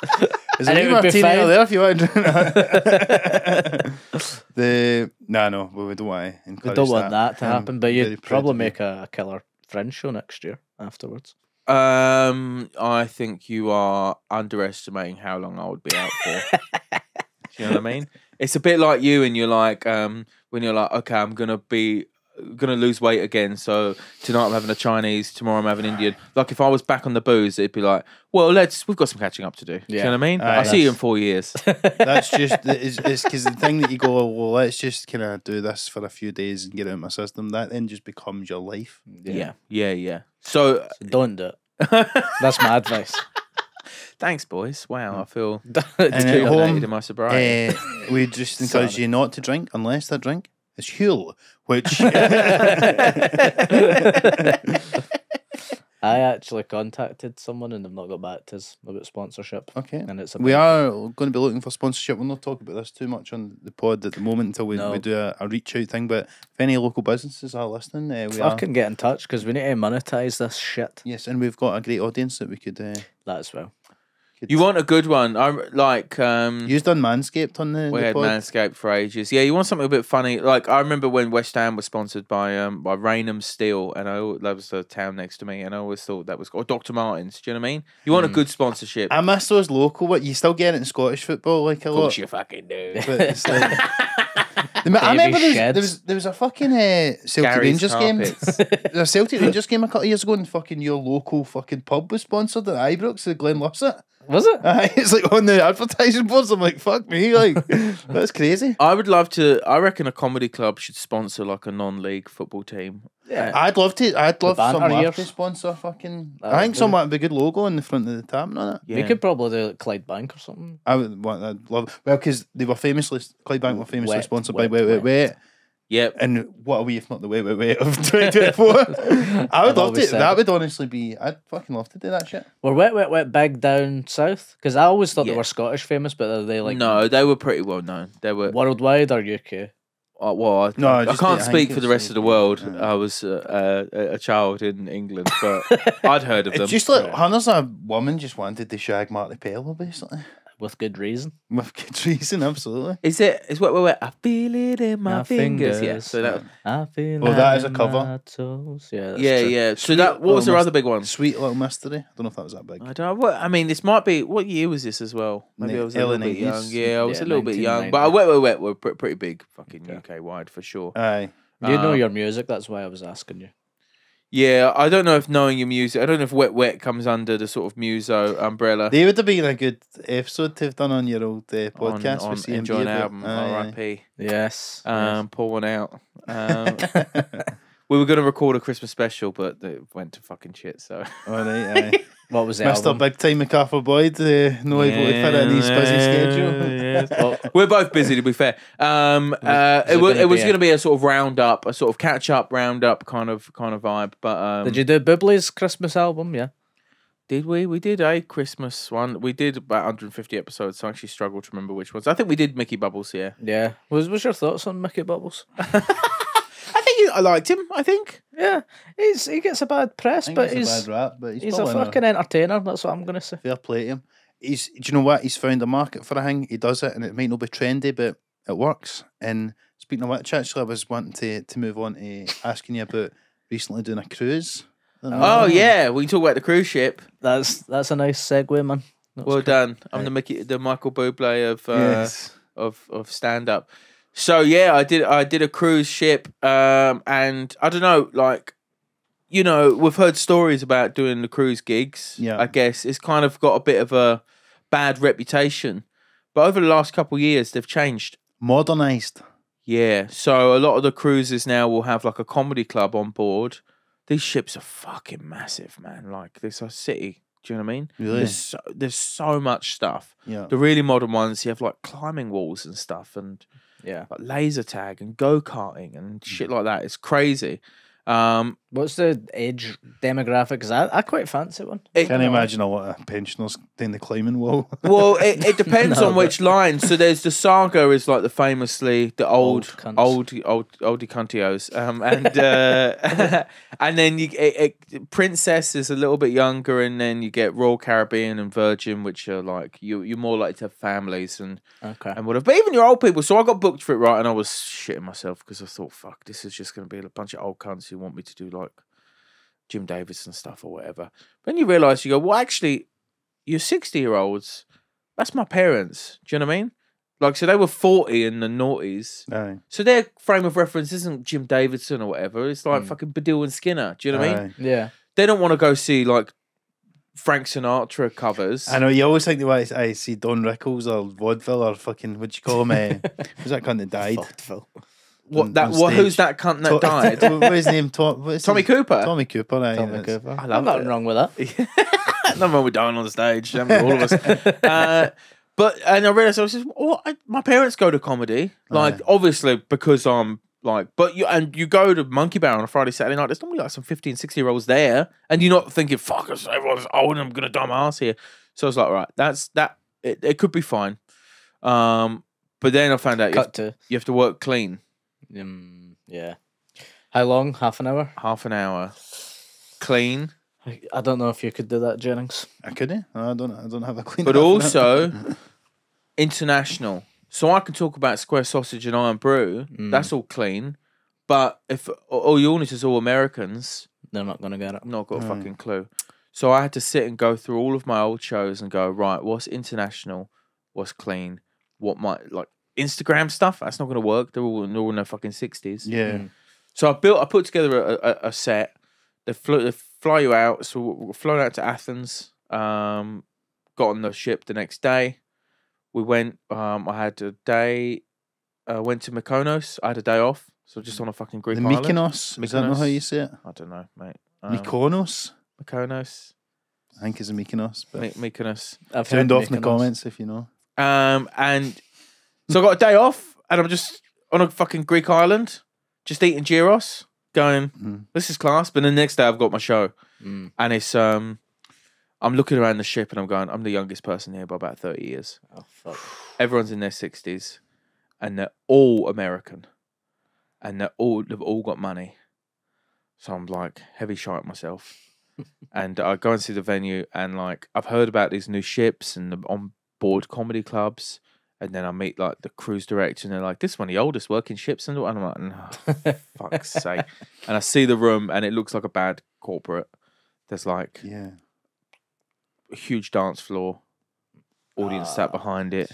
Is there any Martini there if you want to drink? No, we don't want to encourage We don't want that to I'm happen, but you'd very probably proud make a killer Fringe show next year afterwards. I think you are underestimating how long I would be out for. Do you know what I mean? It's a bit like you, and you're like, when you're like, okay, I'm gonna be gonna lose weight again. So tonight I'm having a Chinese, tomorrow I'm having Indian. Like if I was back on the booze, it'd be like, well, we've got some catching up to do. Do you know what I mean? I'll see you in 4 years. That's just it's because the thing that you go, well, let's just kind of do this for a few days and get it out of my system. That then just becomes your life. Yeah. So Don't do it. That's my advice. thanks, boys. Wow, I feel And at home, in my sobriety. we just encourage you not to drink unless that drink is Huel, which I actually contacted someone and they've not got back to us about sponsorship. okay. And it's We are going to be looking for sponsorship. We'll not talk about this too much on the pod at the moment until we do a reach out thing. But if any local businesses are listening, we are. fucking get in touch because we need to monetize this shit. Yes, and we've got a great audience that we could. That as well. You want a good one? I like. You've done Manscaped on the We had pod. Manscaped for ages. Yeah, you want something a bit funny. Like I remember when West Ham was sponsored by Raynham Steel, and that was the town next to me, and I always thought that was or Dr. Martens. Do you know what I mean? You want a good sponsorship. I miss those local. What you still get it in Scottish football, like a Of lot. course you fucking do. But it's like, I remember there was a fucking Celtic Gary's Rangers game. carpets. There was a Celtic Rangers game a couple of years ago, and fucking your local fucking pub was sponsored at Ibrox, the Glen Lusset. Was it? It's like on the advertising boards. I'm like, fuck me, like that's crazy. I would love to. I reckon a comedy club should sponsor like a non-league football team. Yeah. I'd love banter someone years. to sponsor fucking. That I think would someone would be a good logo on the front of the tab and all that. Yeah. We could probably do like Clyde Bank or something. I'd love. Well, because they were Clyde Bank were famously Wet, sponsored wet, by Wet Wet wet. Wet. Yep. And what are we if not the Wet Wet Wet of 2024? I would I've love always to. said That it. would honestly be. I'd fucking love to do that shit. Were Wet big down south? Because I always thought they Yeah. were Scottish famous, but are they like No, they were pretty well known. They were. worldwide or UK? Well, No, I just can't I speak think for the it's rest of the world. yeah. I was a child in England, but I'd heard of them. It's just like Hannah's a woman just wanted to shag Marty Pello, basically. With good reason. With good reason, absolutely. Is it? Is what? I feel it in my fingers. Yeah. So that. I feel Well, that is a cover. my toes. Yeah, that's Yeah, true. yeah. So Sweet that. What was Little their other big one? Sweet Little Mystery. I don't know if that was that big. I don't know. What I mean, this might be. What year was this as well? Maybe I was a Early little bit young. 90s. Yeah, I was Yeah, a little bit young. 1990. But Wet were pretty big, fucking UK wide for sure. Aye. You know your music, that's why I was asking you. Yeah, I don't know if knowing your music. I don't know if Wet comes under the sort of muso umbrella. They would have been a good episode to have done on your old podcast on with CMB. Enjoy an about- album. Aye, R.I.P. Yes. Pour one out. We were going to record a Christmas special, but it went to fucking shit. So All right, aye. What was the Mr. album? Big Time McCarthy Boyd, no able to fit in his busy schedule. Well, we're both busy, to be fair. It was going to be a sort of roundup, a sort of catch up roundup kind of vibe. But did you do Bubley's Christmas album? Yeah. did we? We did a Christmas one. We did about 150 episodes, so I actually struggle to remember which ones. I think we did Mickey Bubbles. Yeah. Yeah. Was your thoughts on Mickey Bubbles? I think I liked him. I think. Yeah. He gets a bad press, I think but it's he's a bad rap, but he's a probably not. fucking entertainer. That's what I'm gonna say. Fair play to him. Do you know what? He's found a market for a thing. He does it, and it might not be trendy, but it works. And speaking of which, actually, I was wanting to move on to asking you about recently doing a cruise. Oh yeah, we can talk about the cruise ship. That's a nice segue, man. That's Well good. done. I'm the Michael Bublé of Yes. of stand up. So yeah, I did a cruise ship, and I don't know, like, you know, we've heard stories about doing the cruise gigs. Yeah. I guess it's kind of got a bit of a bad reputation, but over the last couple of years, they've changed. Modernised. Yeah, so a lot of the cruises now will have like a comedy club on board. These ships are fucking massive, man. Like, there's a city. Do you know what I mean? Really? There's so much stuff. Yeah. The really modern ones, you have like climbing walls and stuff, and Yeah. like laser tag and go karting and shit like that. It's crazy. What's the age demographic? Because I quite fancy one. It- Can't imagine a lot of pensioners doing the climbing wall. Well, it depends No, on which line. So there's the Saga is like the famously the Old cunts. oldie cuntios, and then Princess is a little bit younger, and then you get Royal Caribbean and Virgin, which are like you're more likely to have families and Okay. whatever. But even your old people. So I got booked for it, right, and I was shitting myself because I thought, fuck, this is just going to be a bunch of old cunts who want me to do like Jim Davis and stuff or whatever. Then you realise, you go, well, actually, you're 60-year-olds. That's my parents. Do you know what I mean? Like, so they were 40 in the noughties. Aye. So their frame of reference isn't Jim Davidson or whatever. It's like fucking Baddiel and Skinner. Do you know what I mean? Aye. Yeah. They don't want to go see like Frank Sinatra covers. I know you always think I see Don Rickles or Vaudeville or fucking what you call him? Who's that cunt that died? Vaudeville. What that? on What? stage. Who's that cunt that died? What is his name? What is Tommy his- Cooper. Tommy Cooper. Aye, Tommy that's- Cooper. I love Nothing it. wrong with that. Nothing wrong with dying on the stage. Haven't we, all of us. But and I realized I was just, my parents go to comedy, like obviously because I'm like, but you go to Monkey Bar on a Friday, Saturday night. There's normally like some 15, 16-year-olds there, and you're not thinking, "Fuck us, everyone's old, and I'm gonna die my ass here." So I was like, right, that's that. It could be fine. But then I found out you have to work clean, Yeah. How long? Half an hour? half an hour, clean. I don't know if you could do that, Jennings. I couldn't. I don't have a clean. But half an hour. also international. So I can talk about square sausage and iron brew. That's all clean. But if all your audience is all Americans, They're not going to get it. I've not got a fucking clue. So I had to sit and go through all of my old shows and go, right, what's international? What's clean? What might, like, Instagram stuff? That's not going to work. They're all in their fucking 60s. Yeah. So I put together a set. They fly you out. So we're flown out to Athens. Got on the ship the next day. We went. I had a day. Went to Mykonos. I had a day off, so just on a fucking Greek The island. Mykonos. Is that not how you say it? I don't know, mate. Mykonos. Mykonos. I think it's a Mykonos. But Mykonos. I've sound heard off in the Mykonos. comments if you know. And so I got a day off, and I'm just on a fucking Greek island, just eating gyros, going, this is class. But then the next day I've got my show, and it's I'm looking around the ship and I'm going, I'm the youngest person here by about 30 years. Oh, fuck. Everyone's in their 60s, and they're all American, and they've all got money. So I'm like heavy shite myself, and I go and see the venue, and like I've heard about these new ships and the on-board comedy clubs. And then I meet like the cruise director, and they're like, "This is one of the oldest working ships." And I'm like, "No, fuck's sake!" And I see the room, and it looks like a bad corporate. There's like a huge dance floor, audience sat behind it.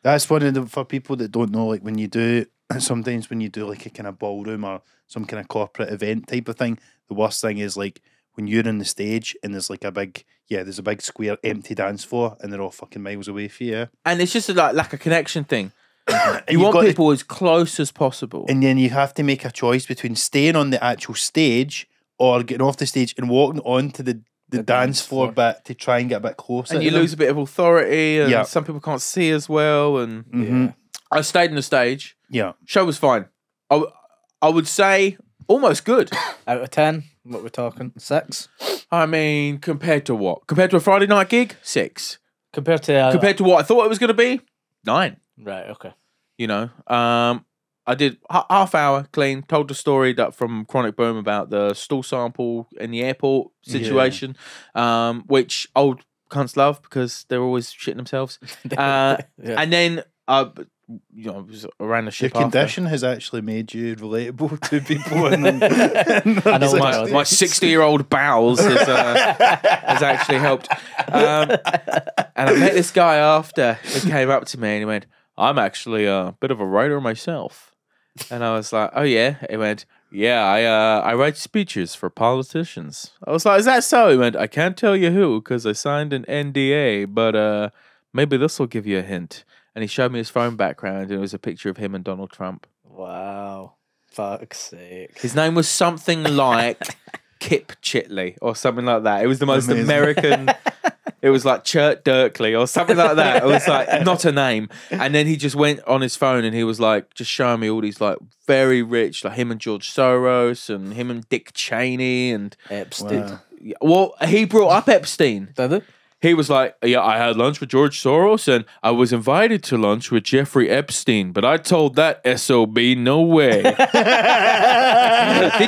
That's one of the, for people that don't know, like when you do, sometimes when you do like a kind of ballroom or some kind of corporate event type of thing, the worst thing is like when you're on the stage and there's like there's a big square empty dance floor and they're all fucking miles away from you. And it's just like a connection thing. You you've want got to- people as close as possible. And then you have to make a choice between staying on the actual stage or getting off the stage and walking onto the dance floor bit to try and get a bit closer. And you to them. lose a bit of authority, and Yeah. some people can't see as well. And I stayed on the stage. Yeah. Show was fine. I would say almost good. Out of 10, what we're talking? 6? I mean, compared to what? Compared to a Friday night gig? 6. Compared to... Compared to what I thought it was going to be? 9. Right, okay. You know, I did half hour clean, told the story that from Chronic Boom about the stool sample in the airport situation, which old cunts love because they're always shitting themselves. And then, it was around the Your ship. condition has actually made you relatable to people. And I know My 60-year-old bowels has actually helped. And I met this guy after who came up to me and he went, "I'm actually a bit of a writer myself." And I was like, "Oh yeah?" He went, "Yeah, I write speeches for politicians." I was like, "Is that so?" He went, "I can't tell you who because I signed an NDA, but maybe this will give you a hint." And he showed me his phone background, and it was a picture of him and Donald Trump. Wow. Fuck's sake. His name was something like Kip Chitley or something like that. It was the most American. It was like Chert Dirkley or something like that. It was like not a name. And then he just went on his phone and he was like just showing me all these like very rich, like him and George Soros and him and Dick Cheney and Epstein. well, he brought up Epstein. Did it? He was like, "Yeah, I had lunch with George Soros and I was invited to lunch with Jeffrey Epstein, but I told that SOB no way." Did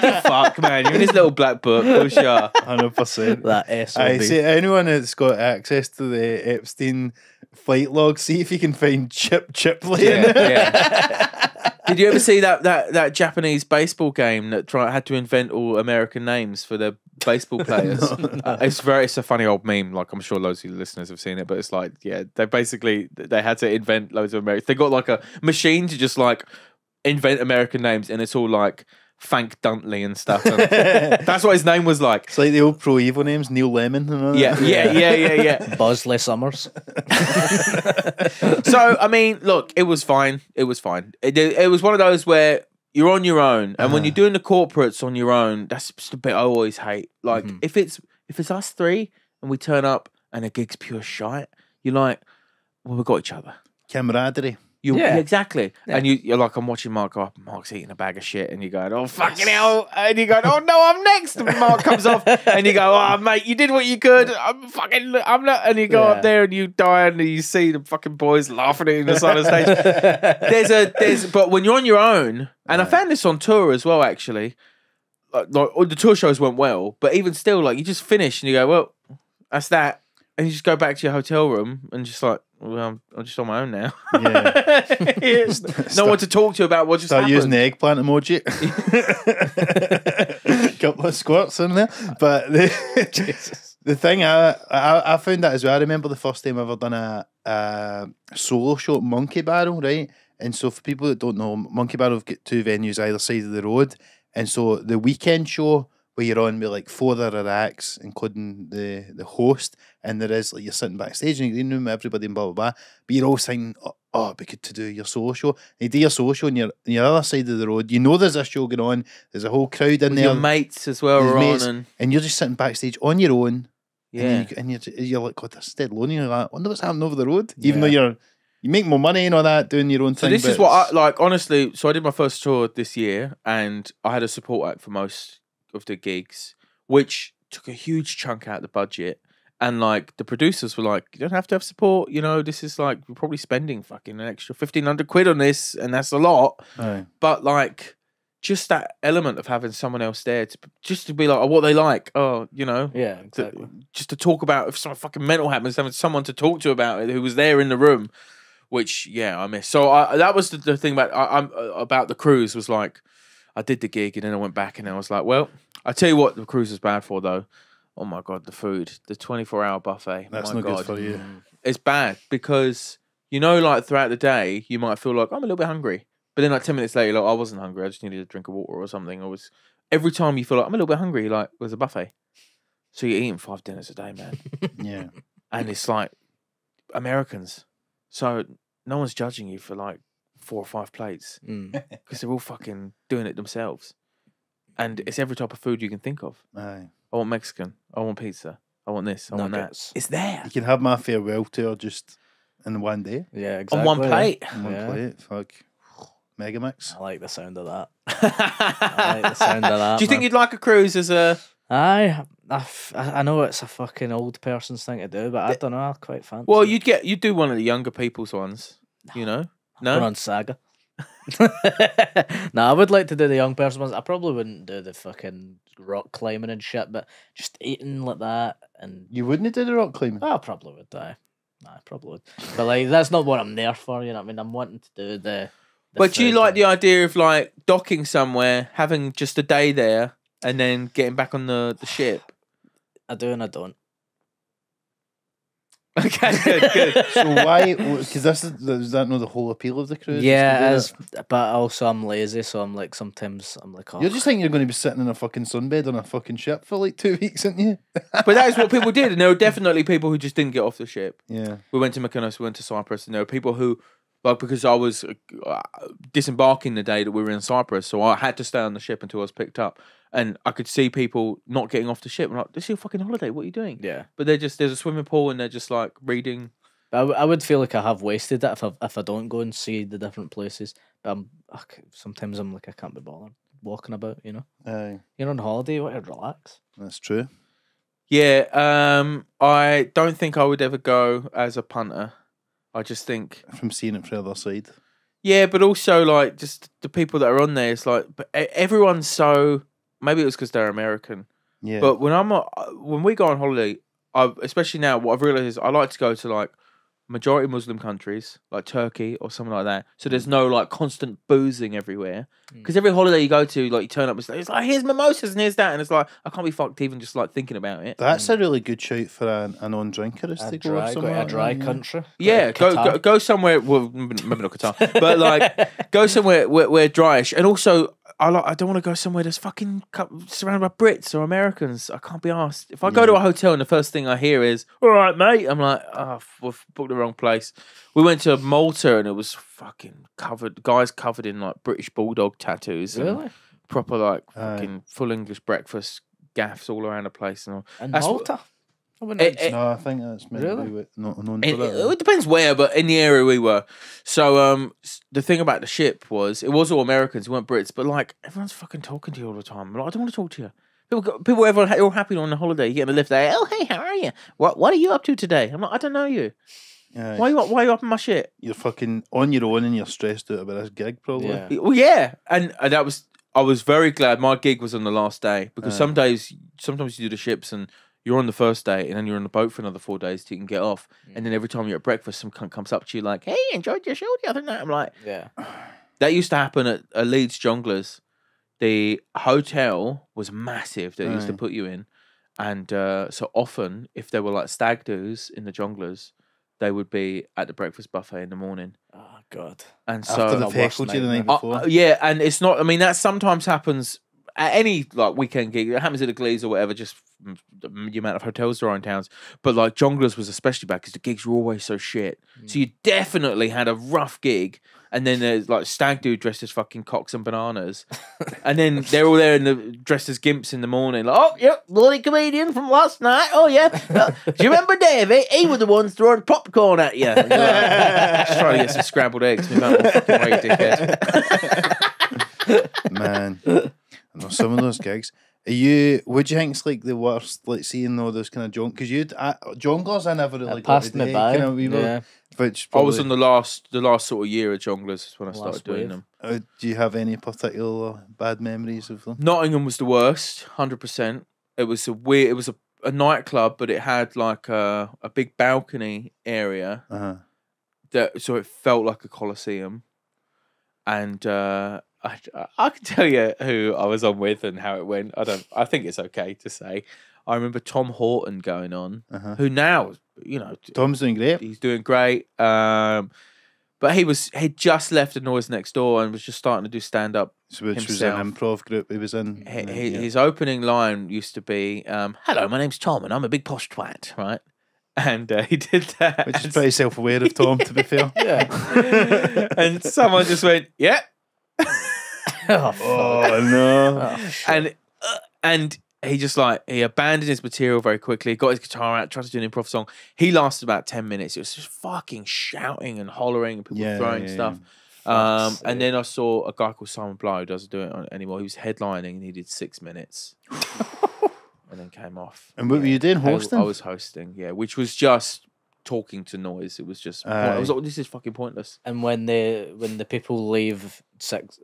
you fuck, man? You're in this little black book. Oh, sure. 100%. That SOB. I say anyone that's got access to the Epstein flight log, see if you can find Chip Chipley. Yeah. Did you ever see that Japanese baseball game that had to invent all American names for the baseball players. It's a funny old meme. Like I'm sure loads of you listeners have seen it, but it's like, yeah, they had to invent loads of American. They got like a machine to just like invent American names, and it's all like Fank Duntley and stuff. And that's what his name was like. It's like the old Pro Evo names, Neil Lemon. And all Yeah, that. yeah. Bosley Summers. So I mean, look, it was fine. It was fine. It was one of those where you're on your own, and when you're doing the corporates on your own, that's just the bit I always hate. Like if it's us three and we turn up and the gig's pure shite, you're like, well, we got each other. Camaraderie. Yeah. Exactly. Yeah. And you're like, I'm watching Mark. Oh, Mark's eating a bag of shit, and you go, oh fucking hell, and you go, oh no, I'm next. And Mark comes off, and you go, oh mate, you did what you could. I'm not. And you go up there and you die, and you see the fucking boys laughing at you on the side of the stage. But when you're on your own, and I found this on tour as well, actually. Like the tour shows went well, but even still, like you just finish and you go, well, that's that, and you just go back to your hotel room and just like, well, I'm just on my own now. Yeah. No one to talk to about what just Start happened. using the eggplant emoji. Couple of squirts in there. But the thing I found that as well. I remember the first time I ever done a solo show at Monkey Barrel, right? And so for people that don't know, Monkey Barrel have got two venues either side of the road. And so the weekend show where you're on with like 4 other acts, including the host, and there is like you're sitting backstage and you're in room with everybody and blah blah blah. But you're all saying, oh, it'd be good to do your solo show. And you do your solo show and you're on the other side of the road. You know there's a show going on. There's a whole crowd in there. Your mates as well There's are mates, on, and you're just sitting backstage on your own. yeah. And you're like, God, this is dead lonely. You're like, I wonder what's happening over the road. Even though you make more money and all that doing your own So thing. this but is what I like. Honestly, so I did my first tour this year, and I had a support act for most of the gigs, which took a huge chunk out of the budget. And like the producers were like, "You don't have to have support. You know, this is like we're probably spending fucking an extra 1,500 quid on this, and that's a lot." Aye. But like, just that element of having someone else there just to be like, "Oh, what they like." Oh, you know, Yeah, exactly. just to talk about if something fucking mental happens, having someone to talk to about it who was there in the room, which I miss. So that was the thing about the cruise was like, I did the gig and then I went back and I was like, well, I tell you what, the cruise was bad for though. Oh my god, the food, the 24-hour buffet. That's my not god. good for you. It's bad because like throughout the day you might feel like I'm a little bit hungry, but then like 10 minutes later, like I wasn't hungry. I just needed a drink of water or something. Every time you feel like I'm a little bit hungry, like there's a buffet. So you're eating 5 dinners a day, man. Yeah. And it's like Americans. So no one's judging you for like 4 or 5 plates because they're all fucking doing it themselves. And it's every type of food you can think of. Aye. I want Mexican. I want pizza. I want this. I want that. Nuggets. It's there You can have my farewell tour just in one day. Yeah, exactly. on one plate. On one Yeah. plate. Fuck. Megamix. I like the sound of that. I like the sound of that. Do you think man. you'd like a cruise as a... I know it's a fucking old person's thing to do, but I don't know. I quite fancy. Well, it. you'd do one of the younger people's ones, you know? Going No? on Saga. No, I would like to do the young person ones. I probably wouldn't do the fucking rock climbing and shit, but just eating like that and You wouldn't do the rock climbing? I probably would die. I probably would. But like that's not what I'm there for, you know what I mean? I'm wanting to do the But do you food like and- the idea of like docking somewhere, having just a day there, and then getting back on the ship? I do and I don't. Okay, good. So why? Because is that not the whole appeal of the cruise? Yeah, To it do is, that? but also I'm lazy, so I'm like sometimes I'm like, oh, You're just thinking you're going to be sitting in a fucking sunbed on a fucking ship for like 2 weeks, aren't you? But that is what people did, and there were definitely people who just didn't get off the ship. Yeah. We went to Mykonos, we went to Cyprus, and there were people who, like, because I was disembarking the day that we were in Cyprus, so I had to stay on the ship until I was picked up, and I could see people not getting off the ship. I'm like, this is your fucking holiday. What are you doing? yeah. But there's a swimming pool, and they're just like reading. I would feel like I have wasted it if I don't go and see the different places. But sometimes I'm like I can't be bothered walking about. You know, Aye, you're on holiday, you want to relax. that's true. Yeah, I don't think I would ever go as a punter. I just think, From seeing it from the other side. yeah, but also like just the people that are on there. It's like everyone's so. Maybe it was because they're American. Yeah. But when we go on holiday, especially now, what I've realised is I like to go to like majority Muslim countries like Turkey or something like that. So there's no like constant boozing everywhere. Because every holiday you go to, like you turn up and it's like, here's mimosas and here's that, and it's like I can't be fucked even just like thinking about it. That's a really good shout for a non-drinker is to go somewhere. A dry country. Yeah, go somewhere. Well, maybe not Qatar, but like go somewhere where dryish. And also, I don't want to go somewhere that's fucking surrounded by Brits or Americans. I can't be asked. If I go to a hotel and the first thing I hear is "All right, mate," I'm like, "Oh, we've booked the wrong place." We went to Malta and it was fucking guys covered in like British bulldog tattoos. Really? And proper like fucking full English breakfast gaffs all around the place and all. In That's Malta? No, I think that's maybe Really? not known for that. It depends where, but in the area we were. So the thing about the ship was it was all Americans, it weren't Brits, but like everyone's fucking talking to you all the time. I'm like, I don't want to talk to you. People, everyone, you're all happy on the holiday. You get in the lift. They, oh hey, how are you? What are you up to today? I'm like, I don't know you. Yeah. Why are you up in my shit? You're fucking on your own and you're stressed out about this gig, probably. Yeah. Well, yeah, and that was. I was very glad my gig was on the last day because sometimes you do the ships and you're on the first day and then you're on the boat for another 4 days till you can get off. And then every time you're at breakfast, some cunt comes up to you like, "Hey, enjoyed your show the other night." I'm like, Yeah. that used to happen at Leeds Jongleurs. The hotel was massive that they used to put you in, and so often if there were like stag do's in the Jongleurs, they would be at the breakfast buffet in the morning. Oh God. And so After they've heckled you the night before. yeah, and it's not. I mean, that sometimes happens at any like weekend gig. It happens at the Glees or whatever. Just the amount of hotels there are in towns. But like Jongleurs was especially bad because the gigs were always so shit. So you definitely had a rough gig. And then there's like stag dude dressed as fucking cocks and bananas, and then they're all there dressed as gimps in the morning. Like, oh yep, bloody comedian from last night. Oh yeah, do you remember Davey? He was the one throwing popcorn at you. Like, just trying to get some scrambled eggs. Me about fucking way, dickhead. Man, I know some of those gigs. Would you think's like the worst, like seeing all those kind of because jongleurs I never really got passed me by. Yeah. Which I was on the last sort of year of Jongleurs when I started doing them. Do you have any particular bad memories of them? Nottingham was the worst, 100%. It was a nightclub, but it had like a big balcony area so it felt like a coliseum. And I can tell you who I was on with and how it went. I think it's okay to say. I remember Tom Horton going on, who now, Tom's doing great. He's doing great. But he'd just left the Noise Next Door and was just starting to do stand up. Which was an improv group he was in. His opening line used to be, "Hello, my name's Tom and I'm a big posh twat," right? And he did that. Which is pretty self-aware of Tom, to be fair. Yeah. And someone just went, "Yeah." Oh no. And he just he abandoned his material very quickly, got his guitar out, tried to do an improv song. He lasted about 10 minutes. It was just fucking shouting and hollering and people throwing stuff. And then I saw a guy called Simon Blow who doesn't do it anymore. He was headlining and he did 6 minutes. And then came off. And what were you doing, hosting? I was hosting, yeah, which was just talking to noise. It was just I was like, this is fucking pointless. And when the people leave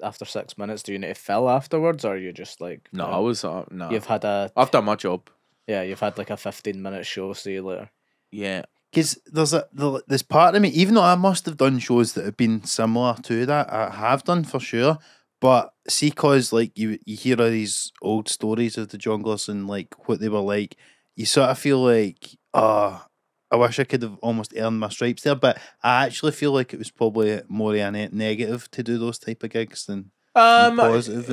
after 6 minutes, do you need to fill afterwards, or are you just like no? I was no. I've done my job. Yeah, you've had like a 15-minute show. See you later. Yeah, because there's part of me, even though I must have done shows that have been similar to that, I have done for sure. But see, cause like you hear all these old stories of the Jongleurs and like what they were like, you sort of feel like, I wish I could have almost earned my stripes there, but I actually feel like it was probably more a negative to do those type of gigs than positive.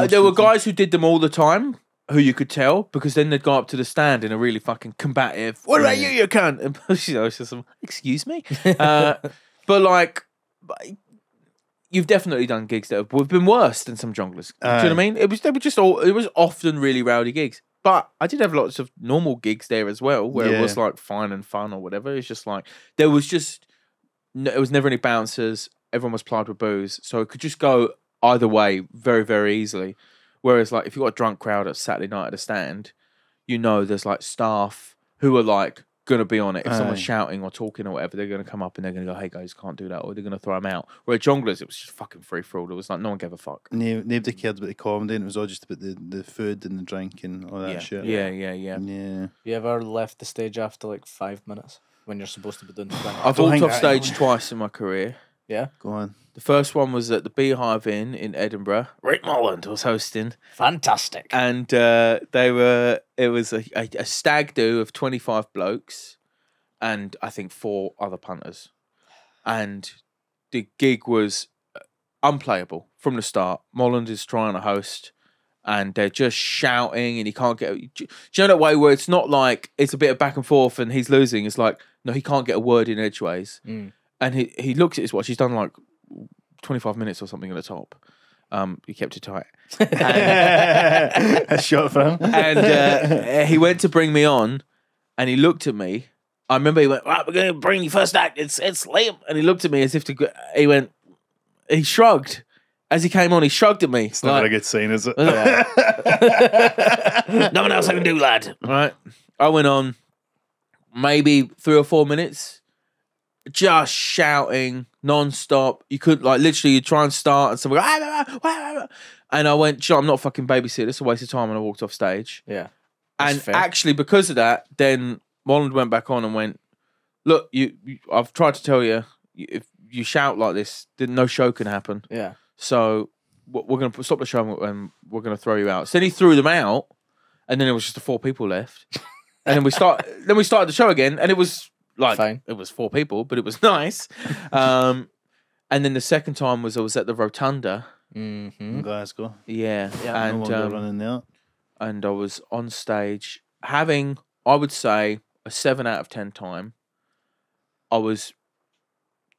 There were guys who did them all the time, who you could tell, because then they'd go up to the stand in a really fucking combative, "What about you cunt?" And it's just excuse me. But like, you've definitely done gigs that have been worse than some Jongleurs. Do you know what I mean? It was often really rowdy gigs. But I did have lots of normal gigs there as well, where it was like fine and fun or whatever. It's just like it was never any bouncers. Everyone was plied with booze, so it could just go either way very, very easily. Whereas like if you got a drunk crowd at Saturday night at a stand, there's like staff who are like going to be on it. If someone's shouting or talking or whatever, they're going to come up and they're going to go, "Hey guys, can't do that," or they're going to throw them out. Where at Jongleurs, it was just fucking free for all. It was like no one gave a fuck. Nobody cared about the comedy, and it was all just about the food and the drink and all that shit. Yeah. Yeah. You ever left the stage after like 5 minutes? when you're supposed to be doing 20? I've don't walked think off I- stage twice in my career. Yeah, Go on. The first one was at the Beehive Inn in Edinburgh. Rick Molland was hosting, fantastic. and it was a stag do of 25 blokes, and I think 4 other punters, and the gig was unplayable from the start. Molland is trying to host, and they're just shouting, and he can't get. Do you know that way where it's not like it's a bit of back and forth, and he's losing? It's like no, he can't get a word in edgeways, and he looks at his watch. He's done like 25 minutes or something at the top. He kept it tight. A shot for him. And he went to bring me on, and he looked at me. I remember he went, right, we're going to bring you first act. It's Liam. And he looked at me as if he shrugged. As he came on, he shrugged at me. It's not a good sign, is it? Nothing else I can do, lad. Right. I went on maybe 3 or 4 minutes, just shouting non-stop. You couldn't, like, literally, you try and start, and someone go, and I went, "Joe, I'm not fucking babysitter. It's a waste of time." And I walked off stage. Yeah. And fair. actually, because of that, then Molland went back on and went, "Look, I've tried to tell you, if you shout like this, then no show can happen. Yeah. So we're going to stop the show and we're going to throw you out." So then he threw them out, and then it was just the 4 people left. And then we started the show again, and it was like Fine. it was 4 people, but it was nice. And then the second time I was at the Rotunda. Mm-hmm. Glasgow. Yeah, No and longer running there. and I was on stage having, I would say, a 7 out of 10 time. I was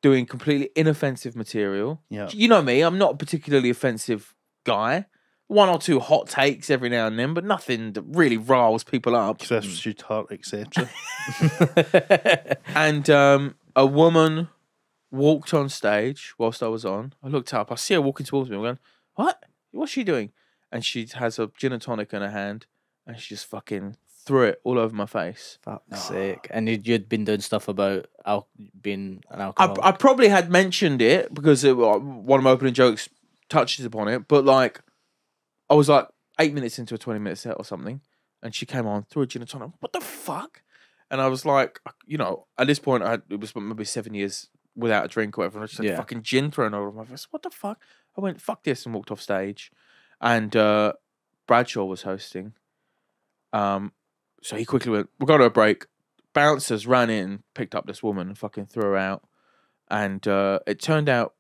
doing completely inoffensive material. Yeah. You know me, I'm not a particularly offensive guy. 1 or 2 hot takes every now and then, but nothing that really riles people up. Crisp sweetheart, etc. And a woman walked on stage whilst I was on. I looked up, I see her walking towards me. I'm going, "What? What's she doing?" And she has a gin and tonic in her hand, and she just fucking threw it all over my face. Fuck's sake. And you'd been doing stuff about being an alcoholic. I probably had mentioned it because one of my opening jokes touches upon it, but like, I was like 8 minutes into a 20-minute set or something, and she came on, threw a gin and tonic. What the fuck? And I was like, you know, at this point, it was maybe 7 years without a drink or whatever. And I just had fucking gin thrown over my face. What the fuck? I went, "Fuck this," and walked off stage. And Bradshaw was hosting. So he quickly went, "We'll go to a break." Bouncers ran in, picked up this woman, and fucking threw her out. And it turned out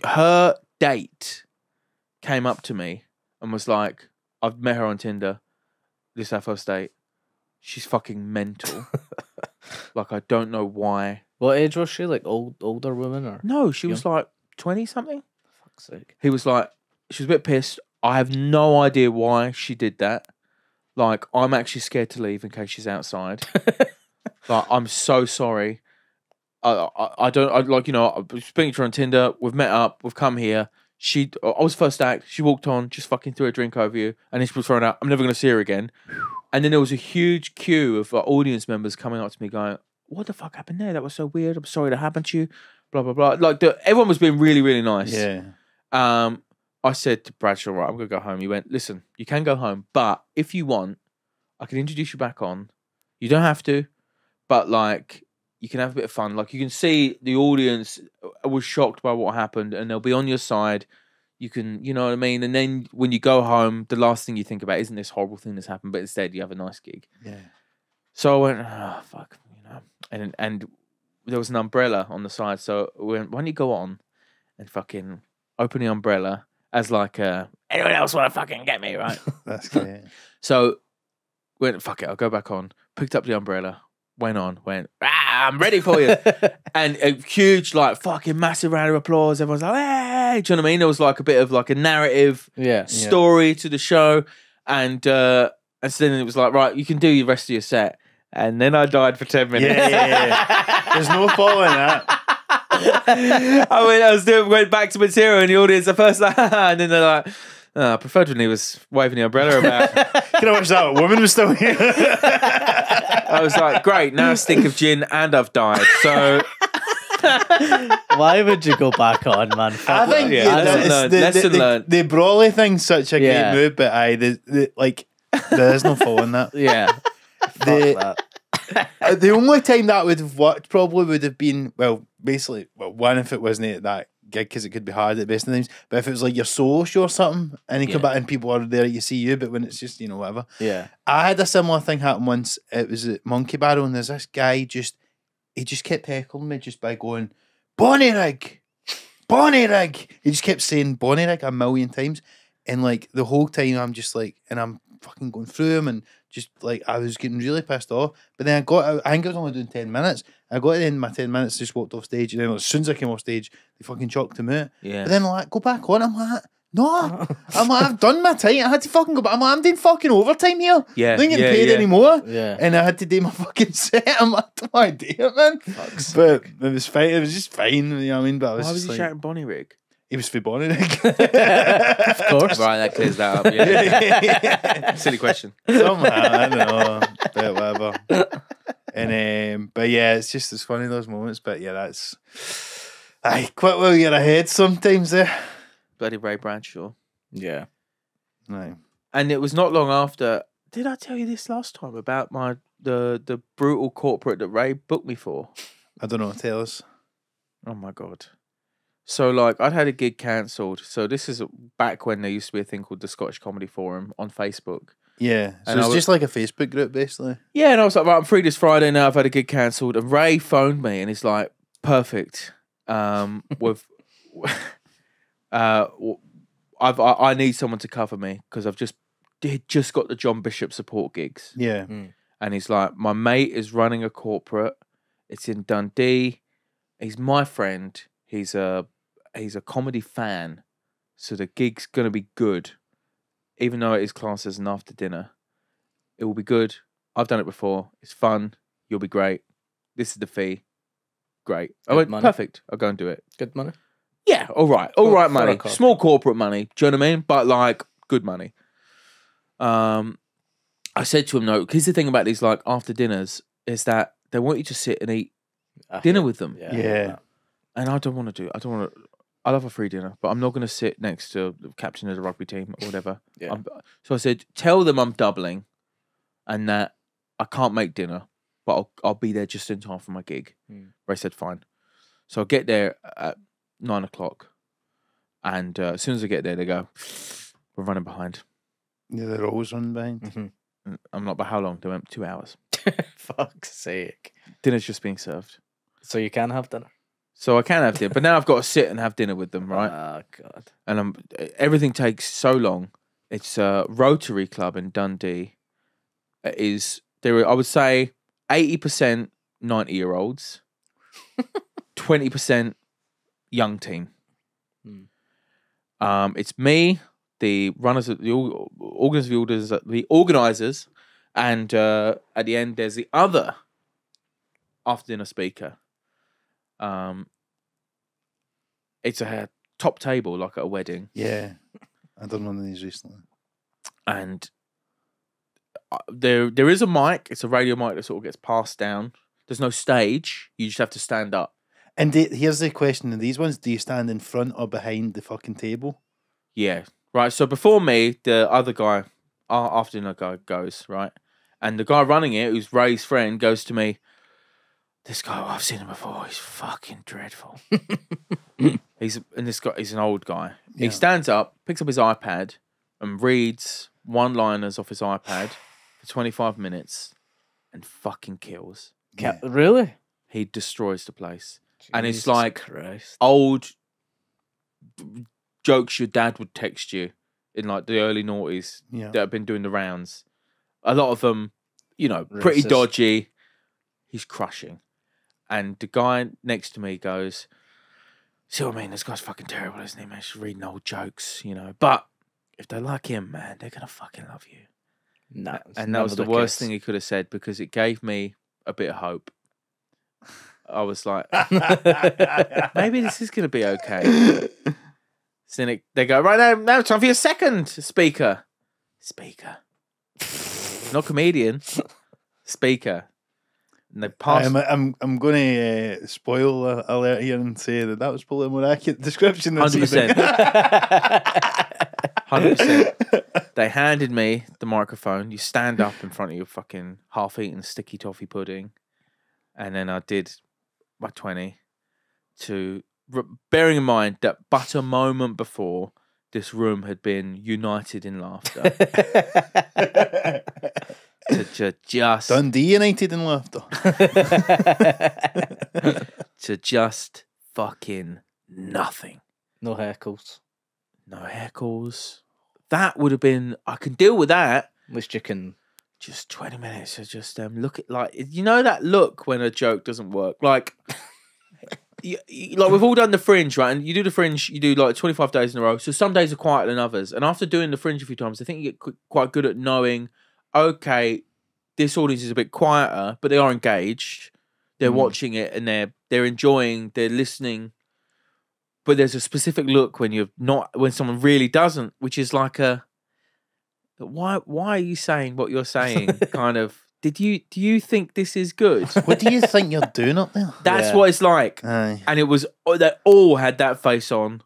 her date came up to me and was like, "I've met her on Tinder. This is our first date. She's fucking mental." Like, I don't know why. What age was she? Like older woman or? No, she was like 20 something. Fuck's sake. He was like, she was a bit pissed. I have no idea why she did that. Like, I'm actually scared to leave in case she's outside. Like, I'm so sorry. I don't, like, you know, I've been speaking to her on Tinder. We've met up. We've come here. I was first act. She walked on, just fucking threw a drink over you. And then she was thrown out. I'm never going to see her again. And then there was a huge queue of audience members coming up to me going, "What the fuck happened there? That was so weird. I'm sorry that happened to you." Blah, blah, blah. Like, everyone was being really, really nice. Yeah. I said to Bradshaw, "Right, I'm going to go home." He went, "Listen, you can go home, but if you want, I can introduce you back on. You don't have to, but like, you can have a bit of fun. Like, you can see the audience was shocked by what happened, and they'll be on your side. You can, you know what I mean? And then when you go home, the last thing you think about isn't this horrible thing that's happened, but instead you have a nice gig." Yeah. So I went, "Oh, fuck," you know. And there was an umbrella on the side, so we went, "Why don't you go on and fucking open the umbrella as like anyone else want to fucking get me, right?" That's great. So went, "Fuck it, I'll go back on." Picked up the umbrella, went on, went, "I'm ready for you." And a huge, like, fucking massive round of applause. Everyone's like, "Hey!" Do you know what I mean? There was like a bit of like a narrative story to the show. And so then it was like, "Right, you can do the rest of your set." And then I died for 10 minutes. Yeah. There's no following that. Went back to material in the audience at first, like, and then they're like, "I preferred when he was waving the umbrella about." Can I wish that woman was still here? I was like, "Great, now I stink of gin and I've died." So Why would you go back on, man? I think lesson learned. The brawly thing's such a Yeah. great move, but like there is no following that. Yeah. Fuck that. The only time that would have worked probably would have been, basically, one, if it wasn't at that gig, because it could be hard at best of times, but if it was like your solo show or something, and you come back and people are there, you see you, but when it's just, whatever. Yeah. I had a similar thing happen once. It was at Monkey Barrel, and there's this guy he just kept heckling me just by going, Bonnie Rig! Bonnie Rig! He just kept saying Bonnie Rig a million times. And like the whole time I'm just like, and I'm fucking going through him and just like, I was getting really pissed off. But then I think I was only doing 10 minutes. I got to the end of my 10 minutes, just walked off stage. And then as soon as I came off stage, they fucking chalked him out. Yeah. But then like, go back on. I'm like, no. I'm like, I've done my time. I had to fucking go back. I'm like, I'm doing fucking overtime here. Yeah, I ain't getting yeah, paid yeah. anymore. Yeah. And I had to do my fucking set. I'm like, I don't want to do it, man. But it was fine. It was just fine. You know what I mean? But I was Why was just he like, shouting Bonnie Rig? he was for Bonnie Rig. Of course. Right, that clears that up. Yeah. Silly question. Somehow, I don't know. But whatever. And but yeah, it's just as funny those moments. But yeah, that's quite well you're ahead sometimes there. Bloody Ray Bradshaw. Yeah. No. And it was not long after. Did I tell you this last time about the brutal corporate that Ray booked me for? I don't know, tell us. Oh my god. So like I'd had a gig cancelled. So this is back when there used to be a thing called the Scottish Comedy Forum on Facebook. Yeah. So And it's I just like a Facebook group basically. Yeah, and I was like, right, I'm free this Friday now. I've had a gig cancelled. And Ray phoned me and he's like, perfect. With I need someone to cover me because I've just got the John Bishop support gigs. Yeah. And he's like, my mate is running a corporate. It's in Dundee. He's my friend. He's a comedy fan. So the gig's gonna be good. Even though it is classed as an after dinner. It will be good. I've done it before. It's fun. You'll be great. This is the fee. Great. I Good went, money. perfect. I'll go and do it. Good money. Yeah, all right. All For- right for money. a corporate. Small corporate money. Do you know what I mean? But like good money. I said to him, no, because the thing about these like after dinners is that they want you to sit and eat dinner with them. Yeah. Yeah. And I don't want to do I love a free dinner, but I'm not going to sit next to the captain of the rugby team or whatever. Yeah. So I said, tell them I'm doubling and that I can't make dinner, but I'll be there just in time for my gig. Ray said, fine. So I get there at 9:00. And as soon as I get there, they go, we're running behind. Yeah, they're always running behind. And I'm like, but how long? They went 2 hours. Fuck's sake. Dinner's just being served. So you can have dinner. So I can have dinner, but now I've got to sit and have dinner with them, right? Oh god. And everything takes so long. It's a Rotary Club in Dundee. It is there? I would say 80% 90-year-olds, 20% young team. It's me, the runners, the organisers, and at the end there's the other after dinner speaker. It's a top table like at a wedding. Yeah. I've done one of these recently. And there is a mic. It's a radio mic that sort of gets passed down. There's no stage. You just have to stand up. And here's the question in these ones: do you stand in front or behind the fucking table? Yeah, right. So before me, the other guy, after the guy goes, right? And the guy running it, who's Ray's friend, goes to me, this guy, I've seen him before, he's fucking dreadful. He's an old guy. Yeah. He stands up, picks up his iPad, and reads one-liners off his iPad for 25 minutes and fucking kills. Yeah. Really? He destroys the place. And it's Jesus like Christ. old jokes your dad would text you in like the early noughties Yeah. that have been doing the rounds. A lot of them, pretty Racist. dodgy. He's crushing. And the guy next to me goes, see what I mean? This guy's fucking terrible, isn't he, man? He's reading old jokes, But if they like him, man, they're going to fucking love you. Nah, it's And that was never the worst case. thing he could have said because it gave me a bit of hope. I was like, maybe this is going to be okay. So then they go, right now, time for your second speaker. Speaker. Not comedian. Speaker. And they pass. I'm going to spoil alert here and say that was probably a more accurate description than 100%. 100%. They handed me the microphone. You stand up in front of your fucking half-eaten sticky toffee pudding, and then I did my 20. Bearing in mind that but a moment before, this room had been united in laughter. to just Dundee United in laughter. to just fucking nothing. No heckles. No heckles. That would have been. I can deal with that. At least you can. Just 20 minutes of just look at, like, you know that look when a joke doesn't work, like. Like we've all done the Fringe, right? And you do the Fringe, you do like 25 days in a row. So some days are quieter than others. And after doing the Fringe a few times, I think you get quite good at knowing, okay, this audience is a bit quieter, but they are engaged. They're watching it and they're enjoying, they're listening. But there's a specific look when someone really doesn't, which is like why are you saying what you're saying? Kind of. Do you think this is good? What do you think you're doing up there? That's what it's like. Aye. And it was, they all had that face on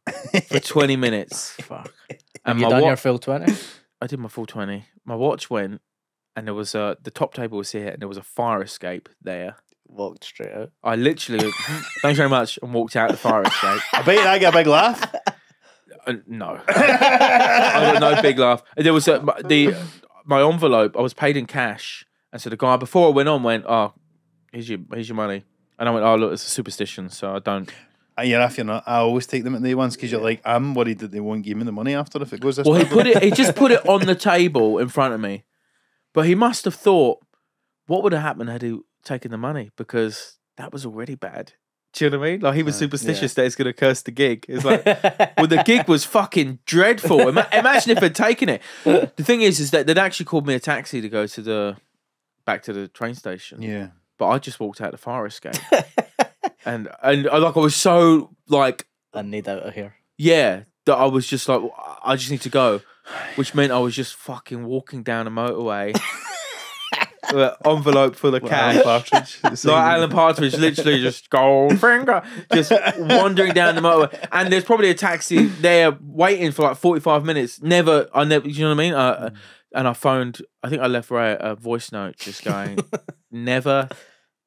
for 20 minutes. Fuck. And Have you done your full 20? I did my full 20. My watch went, and there was the top table was here, and there was a fire escape there. Walked straight out. I literally went, thanks very much, and walked out the fire escape. I bet you I get a big laugh. No. I got no big laugh. There was my envelope, I was paid in cash. And so the guy before I went on went, "Oh, here's your money." And I went, "Oh, look, it's a superstition, so I don't." Yeah, if you're not, I always take them at day ones because you're like, I'm worried that they won't give me the money after if it goes this way. He just put it on the table in front of me, but he must have thought, what would have happened had he taken the money? Because that was already bad. Do you know what I mean? Like he was superstitious that it's going to curse the gig. It's like, well, the gig was fucking dreadful. Imagine if they'd taken it. The thing is that they'd actually called me a taxi to go to back to the train station. Yeah. But I just walked out the fire escape. and I was so like, I need out of here. Yeah, that I was just like, I just need to go. Which meant I was just fucking walking down a motorway. With an envelope full of cash. Alan Partridge. Like Alan Partridge, literally just Goldfinger, just wandering down the motorway. And there's probably a taxi there waiting for like 45 minutes. You know what I mean? And I phoned, I think I left Ray a voice note just going, never,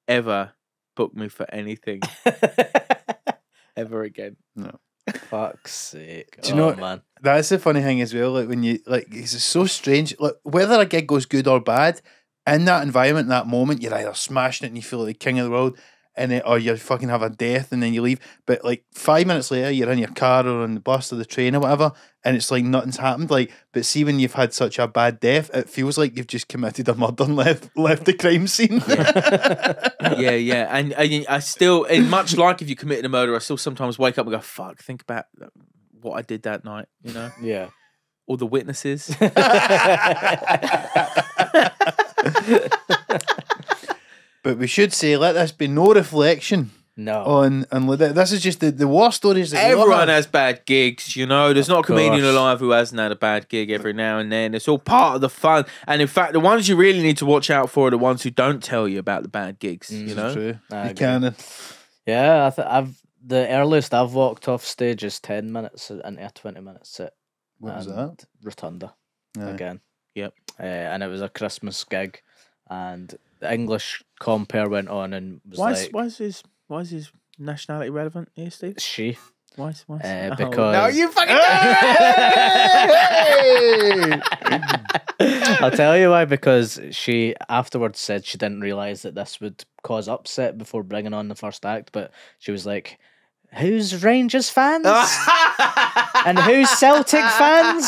ever book me for anything ever again. No. Fuck's sake. Do you know, man? That's the funny thing as well. Like when you it's so strange. Like whether a gig goes good or bad, in that environment, in that moment, you're either smashing it and you feel like the king of the world, or you fucking have a death and then you leave. But like 5 minutes later, you're in your car or on the bus or the train or whatever, and it's like nothing's happened. Like, but see, when you've had such a bad death, it feels like you've just committed a murder and left the crime scene. Yeah. And I still, and much like if you committed a murder, I still sometimes wake up and go, "Fuck, think about what I did that night." You know? Yeah. All the witnesses. But we should say, let this be no reflection. No. On this is just the war stories that everyone has bad gigs, you know. There's not a comedian alive who hasn't had a bad gig every now and then. It's all part of the fun. And in fact, the ones you really need to watch out for are the ones who don't tell you about the bad gigs. You know, true. I You can. Yeah, the earliest I've walked off stage is 10 minutes into a 20-minute set. What was that? Rotunda Aye. again. Yep. And it was a Christmas gig, and the English compere went on and was why is his nationality relevant here, Steve? she. Why? Because No, you fucking. I'll tell you why. Because she afterwards said she didn't realise that this would cause upset before bringing on the first act, but she was like, "Who's Rangers fans? And who's Celtic fans?"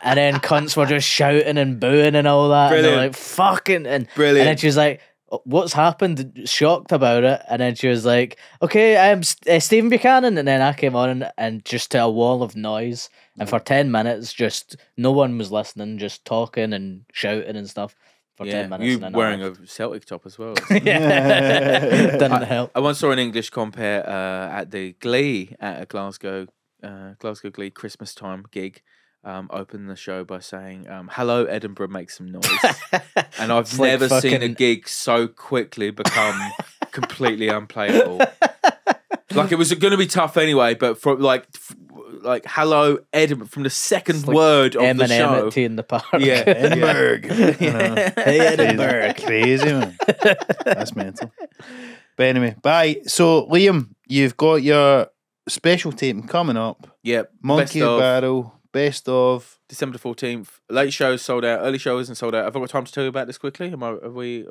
And then cunts were just shouting and booing and all that. Brilliant. And they're like, "Fucking!" And Brilliant. then she was like, "What's happened?" Shocked about it. And then she was like, "Okay, I'm Stephen Buchanan." And then I came on and just to a wall of noise. And for 10 minutes, just no one was listening, just talking and shouting and stuff for 10 minutes. You and then wearing a Celtic top as well. yeah. Didn't help. I once saw an English compere at the Glee at a Glasgow Glee Christmas time gig. Opened the show by saying, "Hello, Edinburgh, make some noise." And I've never seen a gig so quickly become completely unplayable. Like it was going to be tough anyway, but for like hello Edinburgh from the second word of the Eminem show. at Tea in the Park. Yeah, Edinburgh. Hey, Edinburgh. Crazy, man. That's mental. But anyway, bye. So, Liam, you've got your special tape coming up. yeah. Monkey Best of Barrel, best of. December 14th. Late show sold out. Early show isn't sold out. Have I got time to tell you about this quickly? Are we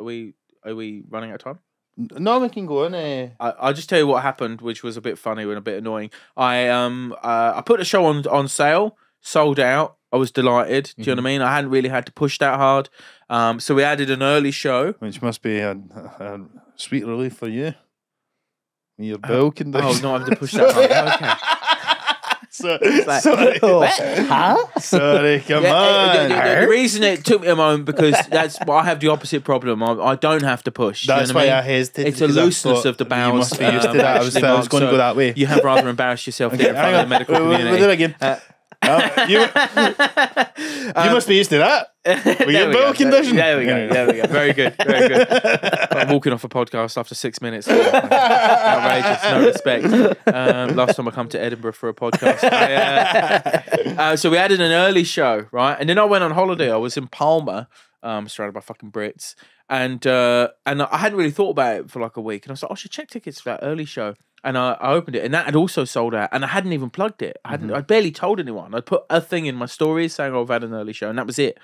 running out of time? No, we can go on. I'll just tell you what happened, which was a bit funny and a bit annoying. I put the show on sale, sold out. I was delighted. Do you know what I mean? I hadn't really had to push that hard. So we added an early show. Which must be a sweet relief for you. Your bowel condition. Oh, not having to push that hard. Okay. Sorry. Sorry, come on. The reason it took me a moment because I have the opposite problem. I don't have to push. That's you know what why I I mean? hesitated. It's a because I looseness thought of the bowels. You must be used to that. I was actually, Mark, going to so go that way. You have rather embarrassed yourself there in front of the medical We'll community. do it again. You must be used to that. With your bowel condition. There we go. Very good. I'm walking off a podcast after 6 minutes. Outrageous. No respect. Last time I come to Edinburgh for a podcast. So we added an early show, right? And then I went on holiday. I was in Palma, surrounded by fucking Brits. And I hadn't really thought about it for like a week. And I was like, I should check tickets for that early show. And I opened it, and that had also sold out. And I hadn't even plugged it. I'd barely told anyone. I'd put a thing in my stories saying, I've had an early show, and that was it.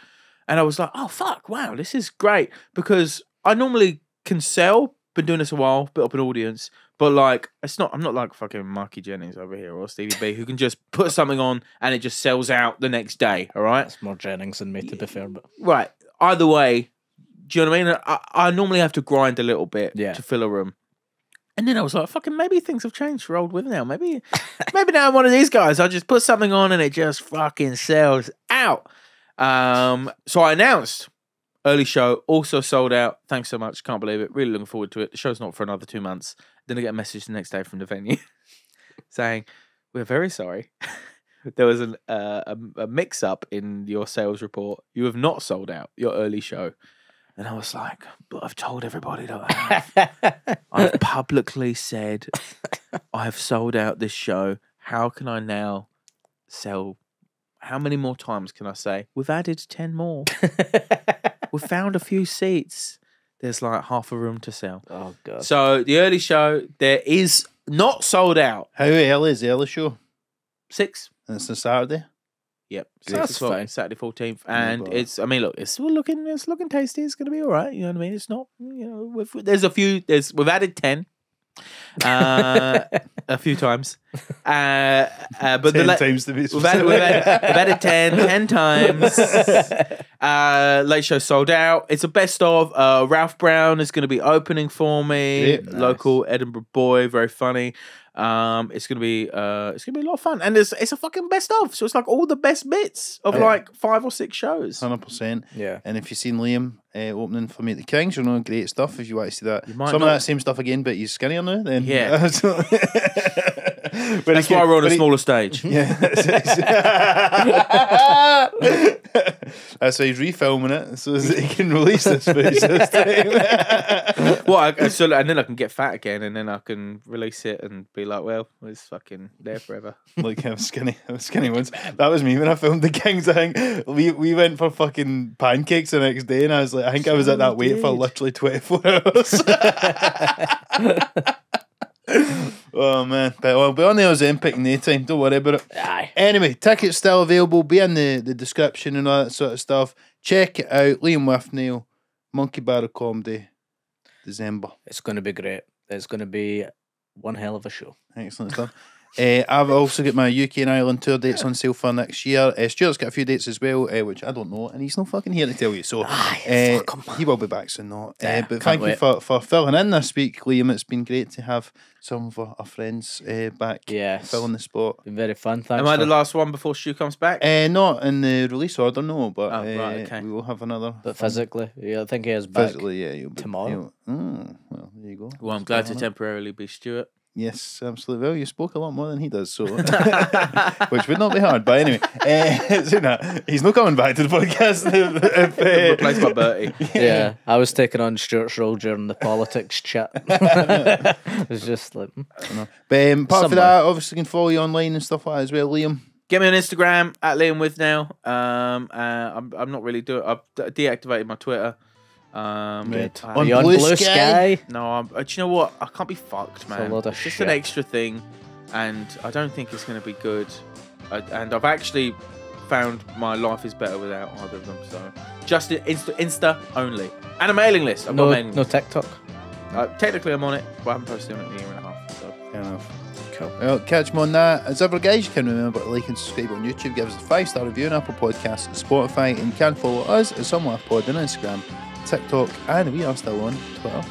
And I was like, oh, fuck, wow, this is great. Because I normally can sell, been doing this a while, built up an audience, but like, I'm not like fucking Marky Jennings over here or Stevie B who can just put something on and it just sells out the next day, all right? It's more Jennings than me, to be fair. But Right. Either way, do you know what I mean? I normally have to grind a little bit to fill a room. And then I was like, fucking maybe things have changed for old Withnail. Maybe now I'm one of these guys. I just put something on and it just fucking sells out. So I announced early show, also sold out. Thanks so much. Can't believe it. Really looking forward to it. The show's not for another 2 months. Then I get a message the next day from the venue saying, we're very sorry. There was a mix-up in your sales report. You have not sold out your early show. And I was like, but I've told everybody that I have. I've publicly said I have sold out this show. How can I now sell? How many more times can I say? We've added 10 more. We've found a few seats. There's like half a room to sell. oh god, So the early show, there is not sold out. How early is the early show? 6. And it's a Saturday. Yep, That's 6 o'clock, fine. Saturday 14th, and bother. it's. I mean, look, it's looking tasty. It's going to be all right. You know what I mean? It's not. You know, we've added 10, a few times, but 10 times to be we've added 10 times. Late show sold out. It's a best of. Ralph Brown is going to be opening for me. Great, Local Edinburgh boy, very funny. It's gonna be a lot of fun, and it's a fucking best of. So it's like all the best bits of like 5 or 6 shows. 100%. yeah. And if you've seen Liam opening for Meet the Kings, you'll know great stuff if you want to see that. might Some not. of that same stuff again, but he's skinnier now. Then Yeah. That's That's why we're on a smaller stage. Yeah, that's why he's refilming it so that he can release this footage this time. Well, and then I can get fat again, and then I can release it and be like, well, it's fucking there forever. Like I'm skinny once. That was me when I filmed the Kings. I think we went for fucking pancakes the next day, and I was like, I think I was at that weight for literally 24 hours. Oh man, but we'll be on the Ozempic in no time. Don't worry about it. Aye. Anyway, tickets still available. Be in the description and all that sort of stuff. Check it out. Liam Withnail, Monkey Barrel Comedy, December. It's going to be great. It's going to be one hell of a show. Excellent stuff. I've also got my UK and Ireland tour dates on sale for next year. Stuart's got a few dates as well, which I don't know, and he's not fucking here to tell you. So he will be back soon, though. But thank you for filling in this week, Liam. It's been great to have some of our friends back filling the spot. Been very fun. Thanks. Am I the last one before Stu comes back? Not in the release order, no, but right, okay. we will have another. But physically, I think he is back Physically, yeah, you'll be tomorrow. well, there you go. Well, I'm glad to temporarily be Stuart. Yes, absolutely. Well, you spoke a lot more than he does, so which would not be hard. But anyway, so he's not coming back to the podcast. Replaced by Bertie. Yeah, I was taking on Stuart's role during the politics chat. It was just like, But apart from Somewhere. that, obviously, you can follow you online and stuff like that as well, Liam. Get me on Instagram at Liam With now. I'm not really doing. I've deactivated my Twitter. Right. I- On you on Blue Blue Sky? Sky? No, do you know what? I can't be fucked, man. a lot of It's just shit. an extra thing, and I don't think it's going to be good. And I've actually found my life is better without either of them. So just Insta only, and a mailing list. I've got a No, mailing no list. TikTok. Technically, I'm on it, but I haven't posted on it in a year and a half. So. Fair enough. Cool. Well, catch me on that. As ever, guys, you can remember to like and subscribe on YouTube. Give us a 5-star review on Apple Podcasts, Spotify, and you can follow us at Some Laugh Pod on Instagram, TikTok, and we are still on Twitter.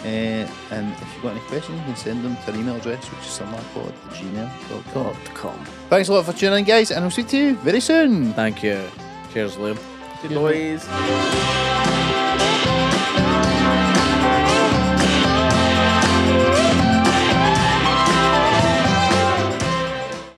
And if you've got any questions, you can send them to our email address, which is somelaughlpod@gmail.com. Thanks a lot for tuning in, guys, and we'll speak to you very soon. Thank you. Cheers, Liam. Good boys.